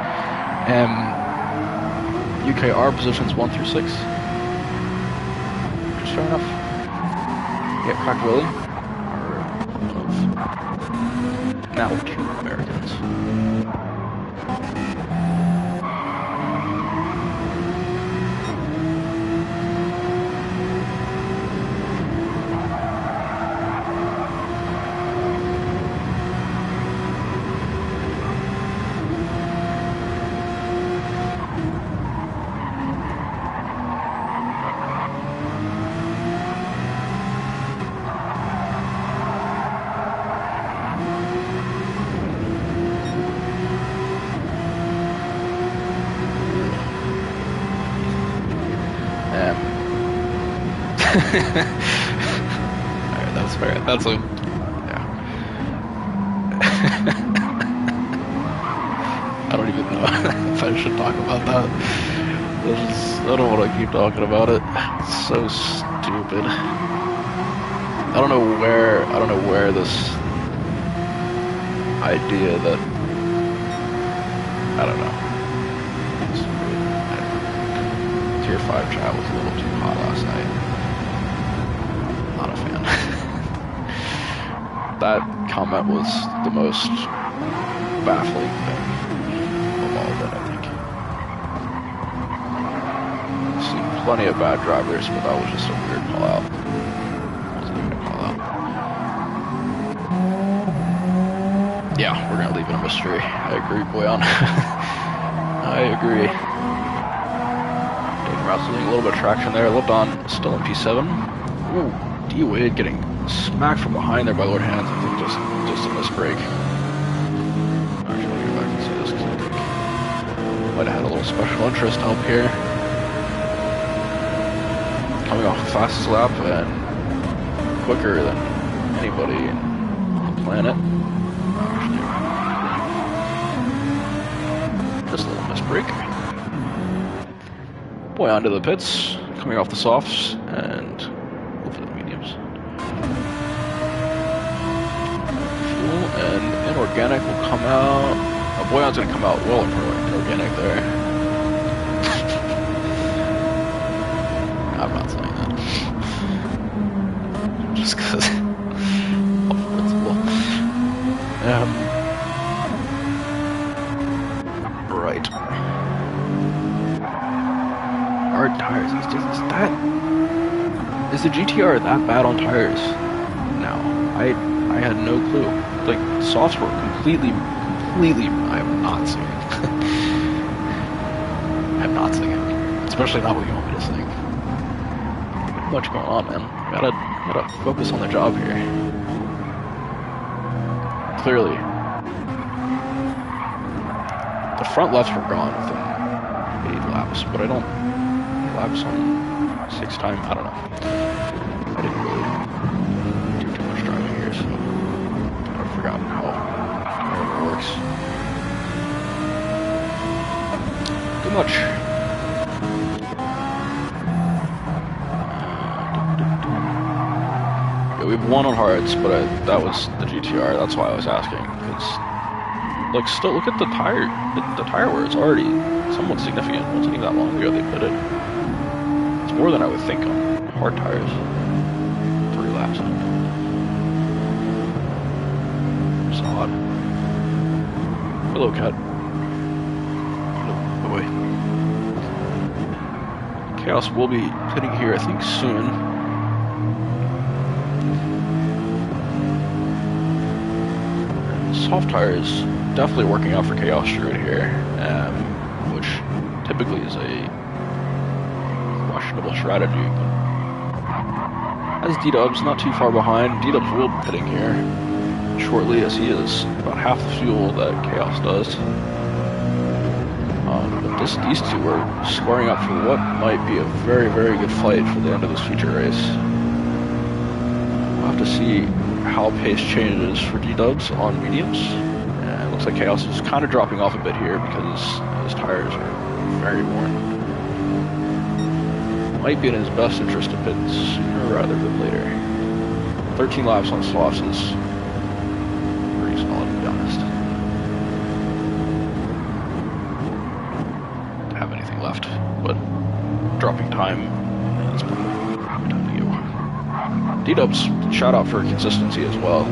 S1: UKR positions 1 through 6. Just fair enough. Yeah, Crack Willie are one of now 2 Americans. Alright, that's fair. That's a... yeah. I don't even know if I should talk about that. I don't want to keep talking about it. It's so stupid. I don't know where this idea that... I don't know. Tier 5 chat was a little too hot last night. Not a fan. That comment was the most baffling thing of all of it, I think. I've seen plenty of bad drivers, but that was just a weird call out. Wasn't even a call out. Yeah, we're gonna leave it a mystery. I agree, Boyan. I agree. Doing a little bit of traction there. Lipton still in P7. Ooh, D-Wade getting smacked from behind there by Lord Hands. I think just a misbreak. Actually, let me go back and see this because I think might have had a little special interest help here. Coming off the fastest lap and quicker than anybody on the planet. Actually, just a little misbreak. Boy onto the pits, coming off the softs, and over the mediums. Fuel and inorganic will come out. Oh, Boyan's gonna come out well inorganic there. I'm not saying that. Just because of principle. Right. Hard tires. Is the GTR that bad on tires? No, I had no clue. Like softs were completely. I am not singing. I'm not singing, especially not what you want me to sing. Too much going on, man. Gotta focus on the job here. Clearly, the front lefts were gone within 8 laps, but I don't. Laps on 6 time, I don't know. I didn't really do too much driving here, so I've forgotten how it works. Too much. Yeah, we've won on hards, but that was the GTR. That's why I was asking. Because, like, still look at the tire wear. It's already somewhat significant. It wasn't even that long ago they put it. More than I would think on hard tires. 3 laps in. It's odd. Hello, cat. Hello, boy. Chaos will be hitting here, I think, soon. soft tires definitely working out for Chaos Druid here, which typically is a questionable strategy. But as D-Dubs not too far behind, D-Dubs will be pitting here shortly, as he is about half the fuel that Chaos does. But these two are squaring up for what might be a very, very good fight for the end of this feature race. We'll have to see how pace changes for D-Dubs on mediums. And it looks like Chaos is kind of dropping off a bit here because his tires are very worn. Might be in his best interest to pit sooner rather than later. 13 laps on softs is pretty solid, to be honest. Don't have anything left, but dropping time is probably time to go. D-Dubs shout out for consistency as well.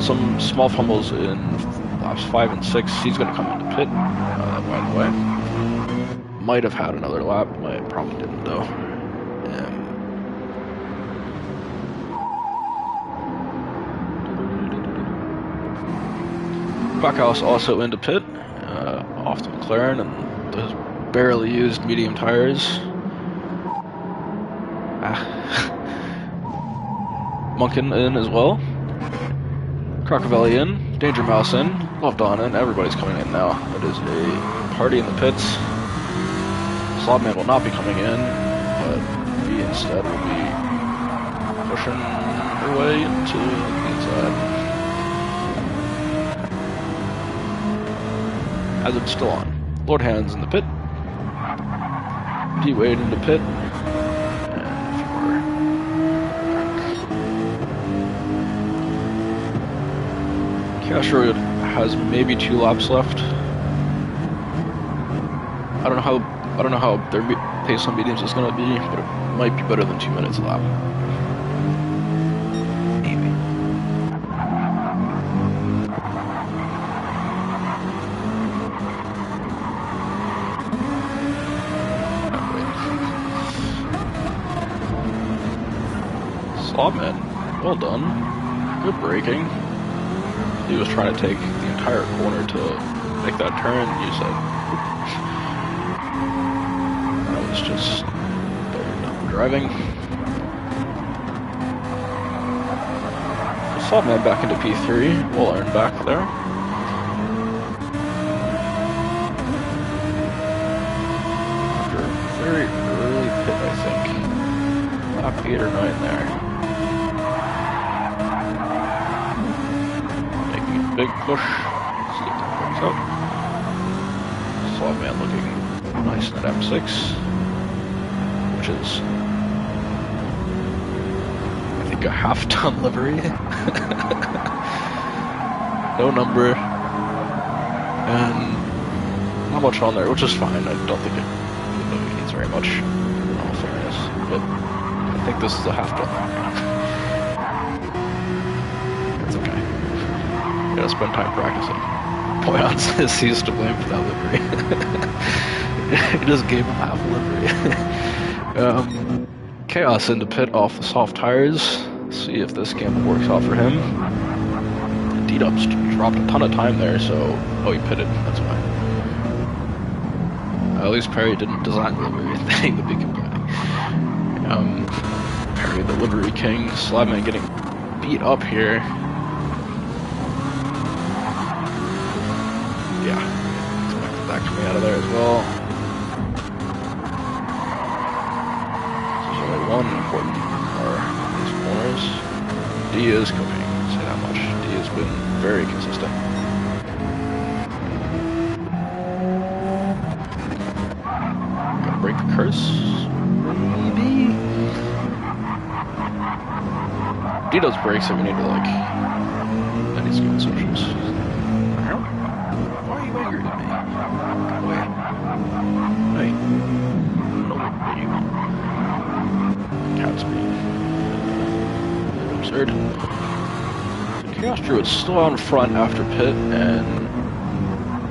S1: Some small fumbles in laps 5 and 6. He's going to come into pit, by the way. Might have had another lap, probably didn't though. Backhouse also into pit, off the McLaren, and those barely used medium tires. Munkin in as well. Crocavelli in, Danger Mouse in, Loved On in, everybody's coming in now. It is a party in the pits. Slobman will not be coming in, but he instead will be pushing their way into the inside. Hazard's still on. Lord Hands in the pit. D-Wade into pit. Chaos Druid has maybe 2 laps left. I don't know how their pace on mediums is going to be, but it might be better than 2 minutes a lap. Maybe. Slobman, well done. Good braking. He was trying to take the entire corner to make that turn. You said that was just driving. Slobman back into P3. We'll earn back there. After a very early pit, I think. Lap 8 or 9 there. Big push. See if that works out. Slobman looking nice in that M6, which is, I think, a half-ton livery. No number, and not much on there, which is fine. I don't think it needs very much, in all fairness. But I think this is a half-ton. Gotta spend time practicing. Poyon says he's to blame for that livery. He just gave him half a livery. Chaos into pit off the soft tires. See if this gamble works out for him. D-Dubs dropped a ton of time there, so... Oh, he pitted, that's why. At least Perry didn't design the livery thing to be complaining. Perry the livery king. Slobman getting beat up here. Yeah, expect that coming out of there as well. There's only one important car in these corners. D is cooking, say that much. D has been very consistent. Gotta break the curse. Maybe. D does brakes that we need to like. That needs to go in switches. Why are you angry at me? Go away. Hey. No, there you go. Cat's being absurd. Chaos Druid's still out in front after pit, and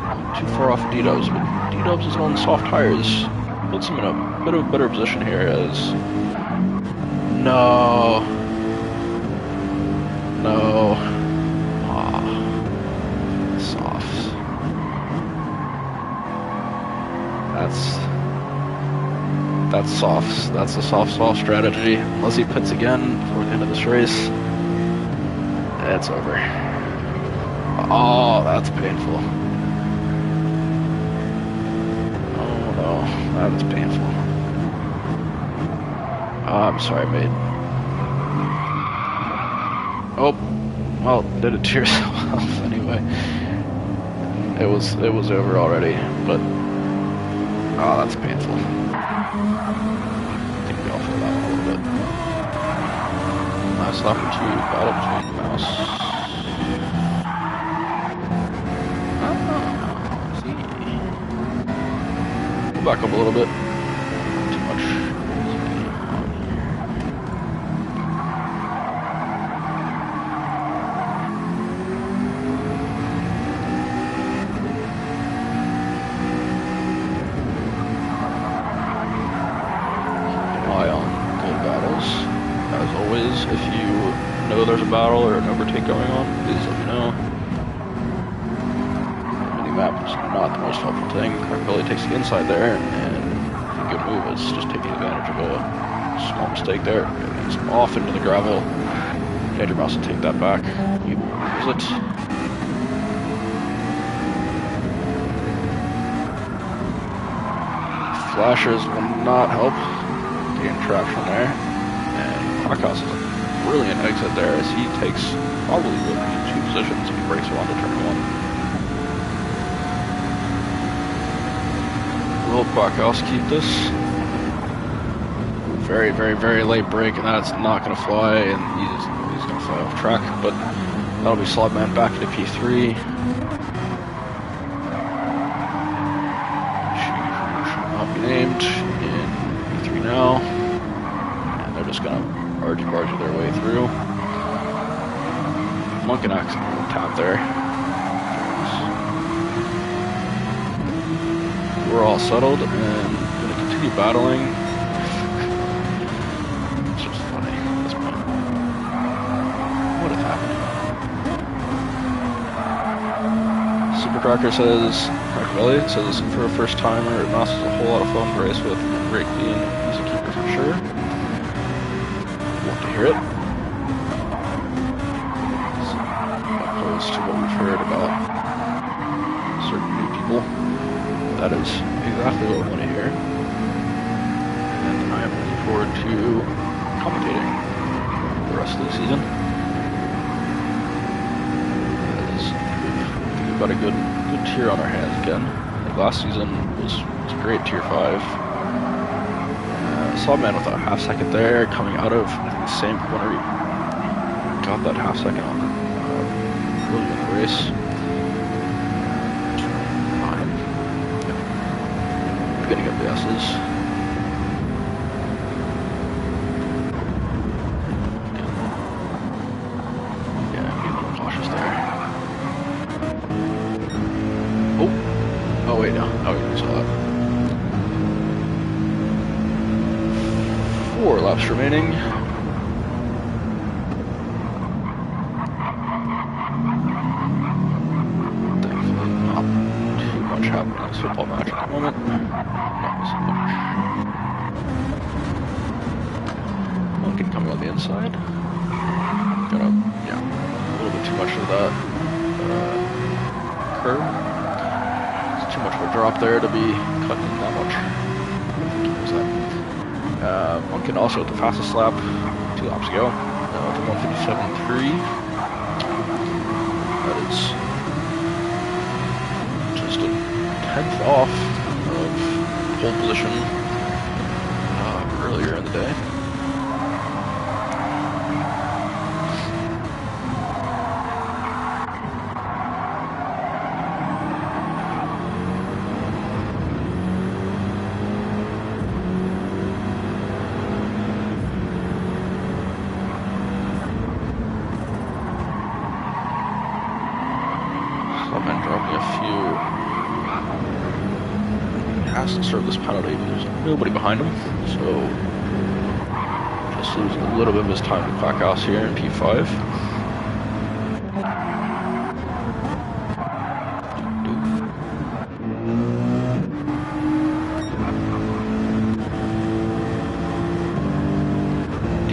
S1: not too far off D-Dubs, but D-Dubs is on soft tires. Puts him in a bit of a better position here as... No. No. Ah. That's soft. That's the soft strategy. Unless he pits again before the end of this race, it's over. Oh, that's painful. Oh no, that is painful. Oh, I'm sorry, mate. Oh, well, did it to yourself anyway. It was over already, but oh, that's painful. I think we all feel that one a little bit. Nice opportunity battle between Mouse. Go back up a little bit. Too much. If you know there's a battle or an overtake going on, please let me know. The map is not the most helpful thing. It really takes the inside there, and a good move is just taking advantage of a small mistake there. It's off into the gravel. Get your mouse and take that back. You use it. Flashers will not help getting traction there. And Rockhouse is a brilliant exit there as he takes probably two positions and he breaks one to turn one. Will Rockhouse keep this? Very, very, very late break, and that's not going to fly, and he's going to fly off track, but that'll be Slobman back into P3. She should not be named in P3 now, and they're just going to barge their way through. Munkin accidentally tap there. We're all settled and going to continue battling. It's just funny at this point. What is happening? Supercracker says, Crackbelly says, for a first timer, Nos is a whole lot of fun to race with, and great clean, easy keeper for sure. To hear it, opposed to what we've heard about certain new people. That is exactly what we want to hear, and I am looking forward to commentating the rest of the season. We've got a good tier on our hands again. Like last season was great, tier 5. Slobman with a half second there, coming out of the same corner. He got that half second on early in the race. Beginning of the S's. Yeah, be a little cautious there. Oh wait, no. Oh, you saw that. 4 laps remaining. Thankfully, not too much happening in this football match at the moment. Not so much. Munkin coming on the inside. Got a little bit too much of that curve. It's too much of a drop there to be cutting that much. Munkin also at the fastest lap 2 laps ago, to 157.3. That is just a 10th off of pole position earlier in the day. Has to serve this penalty, but there's nobody behind him, so just losing a little bit of his time to Quackhouse here in P5.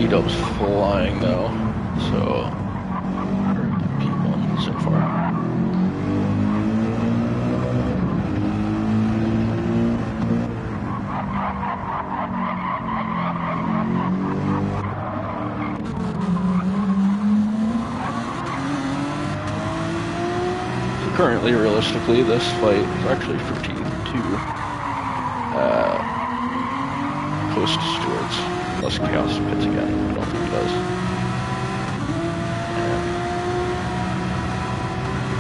S1: T-Dub's flying though, so P1 so far. Currently, realistically, this fight is actually for T2 post stewards, unless Chaos pits again. I don't think he does.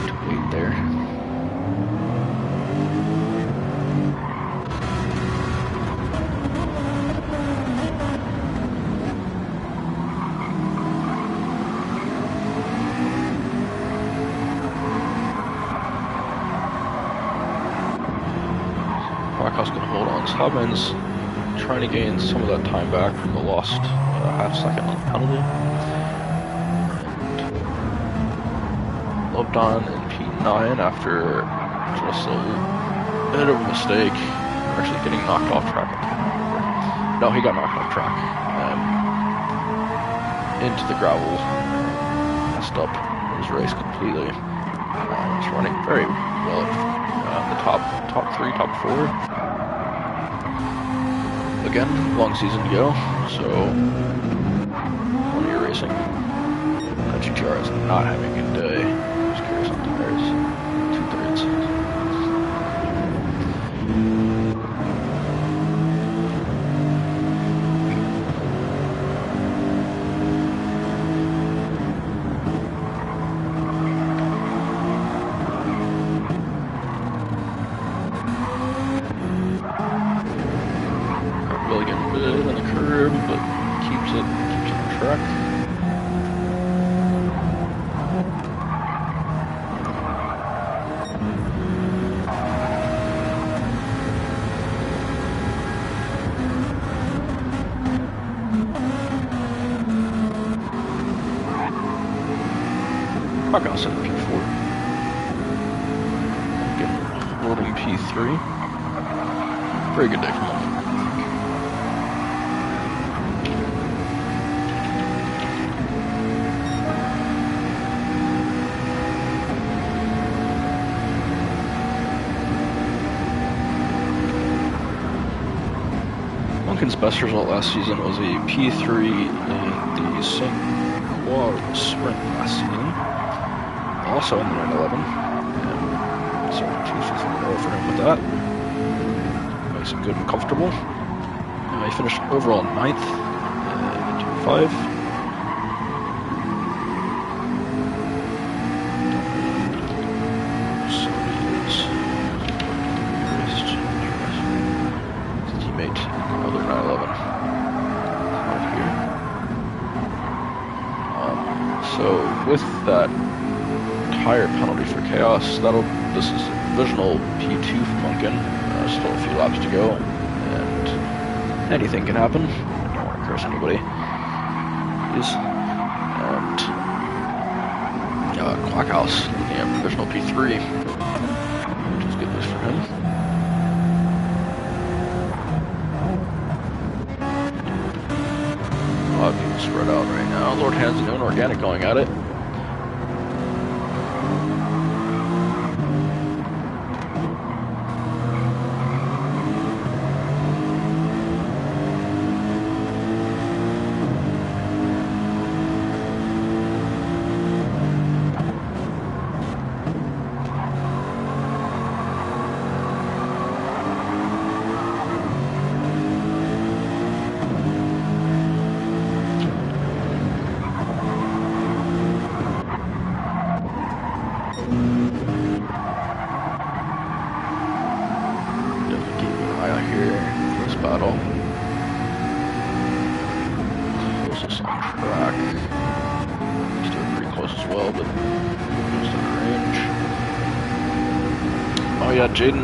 S1: To wait there. Quackhouse can hold on. Hobman's trying to gain some of that time back from the lost half-second on penalty. And Lobdon in P9 after just a bit of a mistake, actually getting knocked off track. No, he got knocked off track. Into the gravel. Messed up his race completely. He's running very well at the top 3, top 4. Again, long season to go, so plenty of racing. GTR is not having a good day. Just curious on tires. 2/3. Really getting a bit on the curb, but keeps it on track. Quackhouse in P4. Loading P3. Very good day for Monk. Duncan's best result last season was a P3 in the St. Croix sprint last season, also in the 911. So 2 for him with that. Makes him good and comfortable. He finished overall 9th in 2.5. So with that tire penalty for Chaos, this is a provisional P2 for Munkin. Still a few laps to go, and anything can happen. I don't want to curse anybody. Please. And Quackhouse looking at provisional P3, which is good news for him. A lot of people spread out right now. Lord Hansen and Organic going at it. Battle. Closest on track. Still pretty close as well, but just out of range. Oh yeah, Jaden,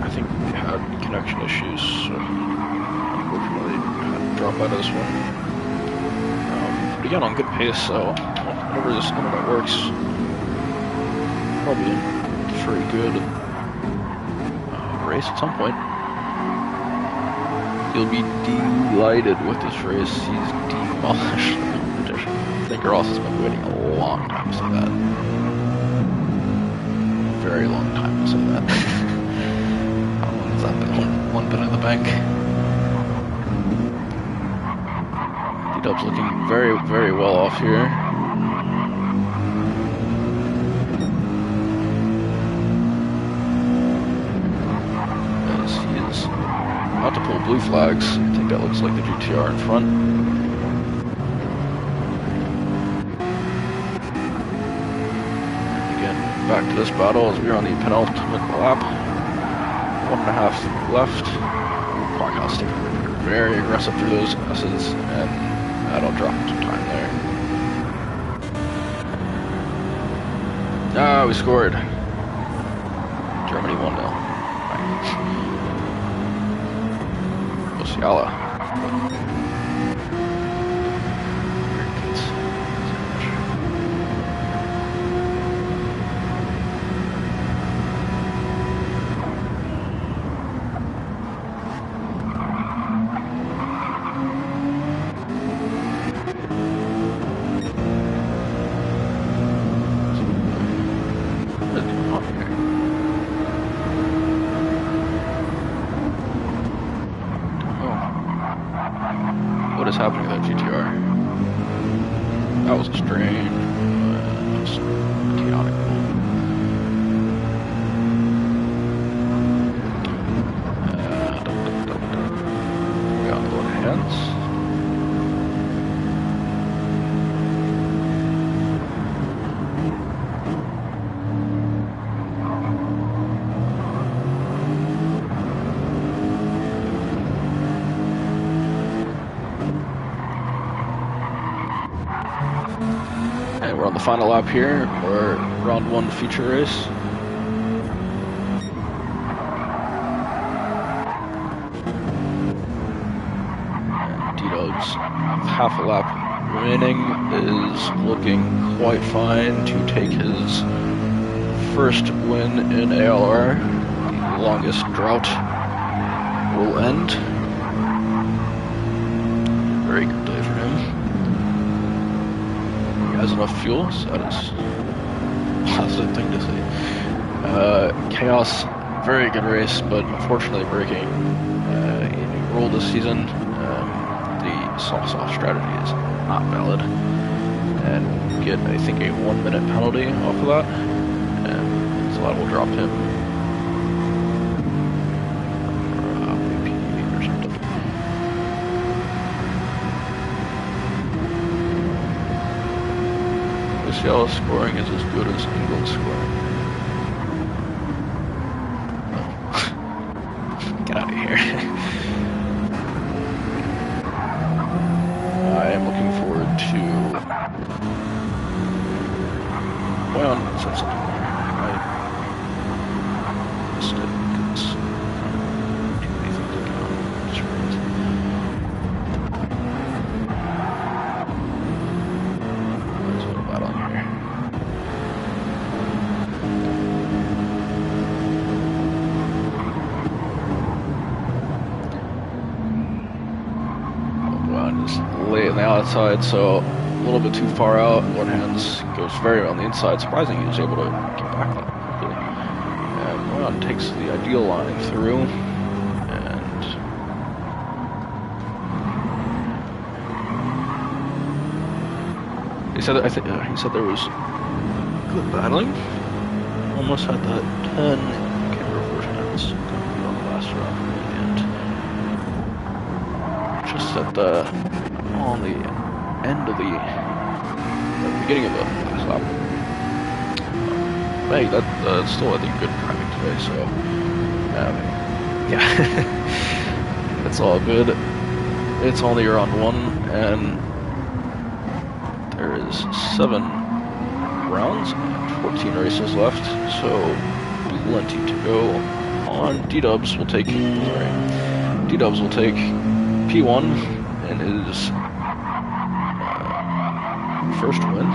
S1: I think he had connection issues, so unfortunately had to drop out of this one. But again, on good pace, so whenever this internet works, probably in for a good race at some point. He'll be delighted with this race. He's demolished the competition. I think Ross has been waiting a long time to say that. Very long time to say that. How long has that been? One bit in the bank. D-Dub's looking very, very well off here. As he is about to pull blue flags. I think that looks like the GTR in front. Again, back to this battle as we're on the penultimate lap. 1.5 left. Quackhouse taking very aggressive through those S's, and that'll drop some time there. Ah, we scored. Germany 1-0. Musiala. What is happening to that GTR? That was a strange, just chaotic move. We got a lot of hands. And we're on the final lap here, or round 1 feature race. And D-Dub's half a lap remaining is looking quite fine to take his first win in ALR. The longest drought will end. Very good day for him. Has enough fuel, so that is a positive thing to say. Chaos, very good race, but unfortunately breaking a new rule this season. The soft strategy is not valid, and we'll get, I think, a 1-minute penalty off of that, and so that will drop him maybe 8 or something. Musiala's scoring is as good as England's scoring. Get out of here. I am looking forward to... Well, said something there. I missed it because too many things are going on. There's a little battle here. Just lay it on the outside, so a little bit too far out. One hands goes very on the inside. Surprising he was able to get back on it quickly. And Moyan takes the ideal line through, and he said that, he said there was good battling. Almost had that 10 camera force hands coming on the last round at the end. Just at the on the end of the beginning of the last lap. Hey, that's still, I think, good driving today, so yeah. It's all good. It's only round 1, and there is 7 rounds and 14 races left, so plenty to go on. D-Dubs will take P1 in his first win.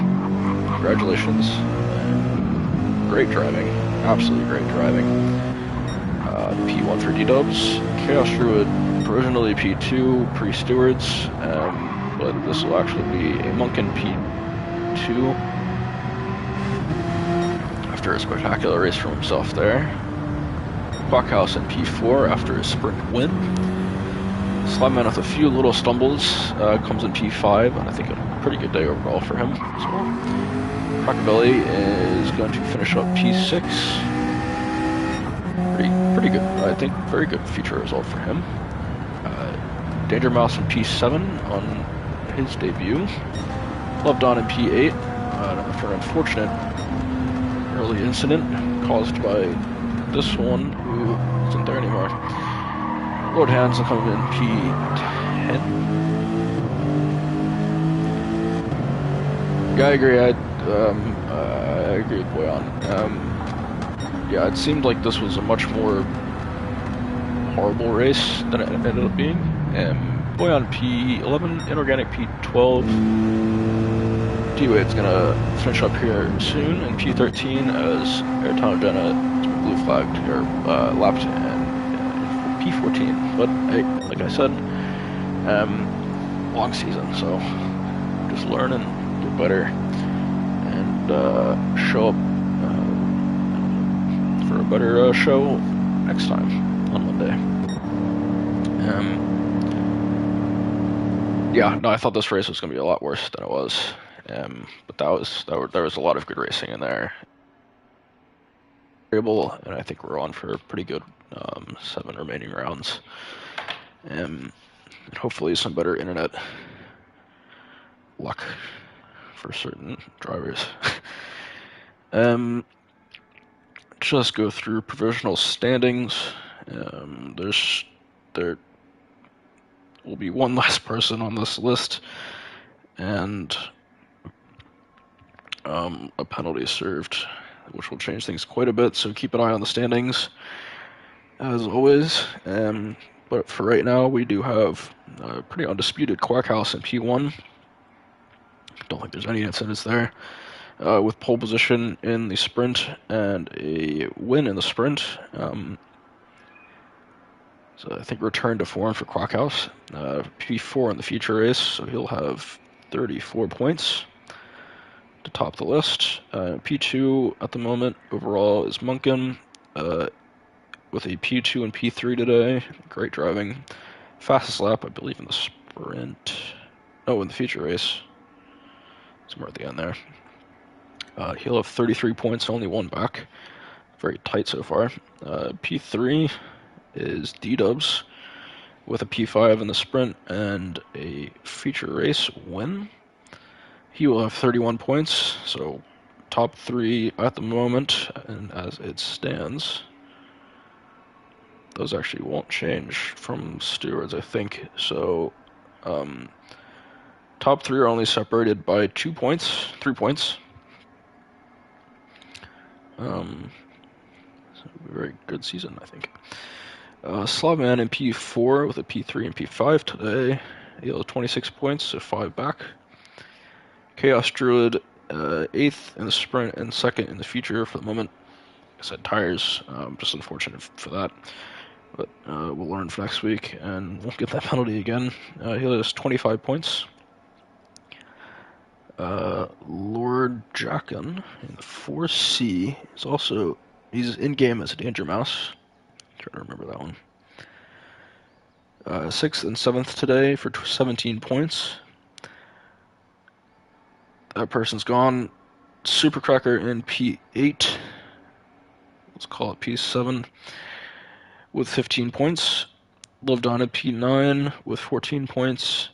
S1: Congratulations. Great driving. Absolutely great driving. P1 for D-Dubs. Chaos Druid provisionally P2 pre-stewards, but this will actually be a Munkin P2 after a spectacular race from himself there. Quackhouse in P4 after a sprint win. Slabman with a few little stumbles comes in P5, and I think a pretty good day overall for him as well. Crockabilly is going to finish up P6. Pretty good, I think, very good feature result for him. Danger Mouse in P7 on his debut. Love Don in P8 after an unfortunate early incident caused by this one who isn't there anymore. Lord Hansen coming in P10. Yeah, I agree. I agree with Boyan. Yeah, it seemed like this was a much more horrible race than it ended up being. Boyan P11, Inorganic P12. D-Wade's gonna finish up here soon in P13 as Ayrton Jenna has been blue flagged or lapped in P14. But like I said, long season, so just learn and get better and show up for a better show next time on Monday. Yeah, no, I thought this race was going to be a lot worse than it was, but there was a lot of good racing in there. And I think we're on for a pretty good 7 remaining rounds, and hopefully some better internet luck for certain drivers. Just go through provisional standings. There will be one less person on this list, and a penalty served, which will change things quite a bit, so keep an eye on the standings, as always. But for right now, we do have a pretty undisputed Quackhouse in P1. Don't think there's any incidents there. With pole position in the sprint and a win in the sprint. So I think return to form for Quackhouse. P4 in the future race, so he'll have 34 points to top the list. P2 at the moment overall is Munkin, with a P2 and P3 today. Great driving. Fastest lap, I believe, in the sprint. Oh, in the future race. Somewhere at the end there. He'll have 33 points, only one back. Very tight so far. P3 is D-Dubs with a P5 in the sprint and a feature race win. He will have 31 points, so top 3 at the moment, and as it stands, those actually won't change from stewards, I think. So top 3 are only separated by 3 points. Very good season, I think. Slavman in P4 with a P3 and P5 today. He'll have 26 points, so 5 back. Chaos Druid, 8th in the sprint and 2nd in the future for the moment. Like I said, tires, just unfortunate for that. But we'll learn for next week and won't get that penalty again. He'll have 25 points. Lord Jackin in the 4C is also, he's in game as a Danger Mouse. Trying to remember that one. 6th and 7th today for 17 points. That person's gone. Supercracker in P8. Let's call it P7 with 15 points. Loved on in P9 with 14 points.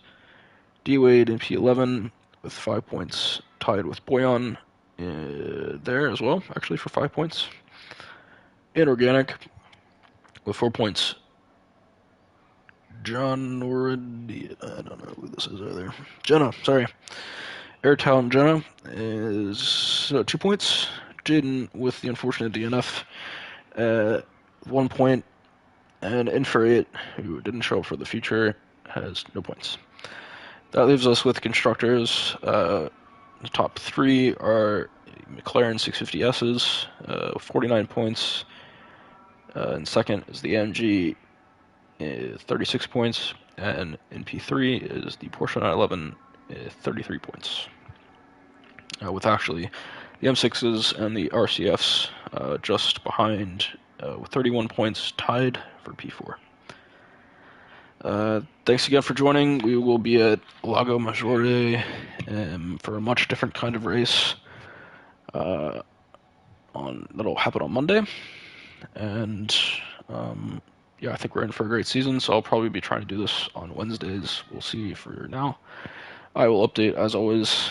S1: D-Wade in P11 with 5 points. Tied with Boyan there as well, actually, for 5 points. Inorganic with 4 points. John Nordy, I don't know who this is either. Jenna, sorry. Airtown Jenna is 2 points. Jaden with the unfortunate DNF, 1 point. And Infuriate, who didn't show up for the future, has no points. That leaves us with constructors. The top 3 are McLaren 650S's, 49 points. And second is the AMG 36 points, and in P3 is the Porsche 911, 33 points. With actually the M6s and the RCFs just behind with 31 points tied for P4. Thanks again for joining. We will be at Lago Maggiore for a much different kind of race. That'll happen on Monday, and yeah, I think we're in for a great season. So I'll probably be trying to do this on Wednesdays. We'll see for now. I will update as always.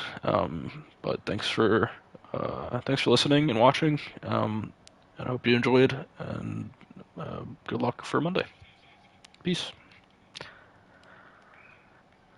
S1: But thanks for listening and watching. And I hope you enjoyed. And good luck for Monday. Peace.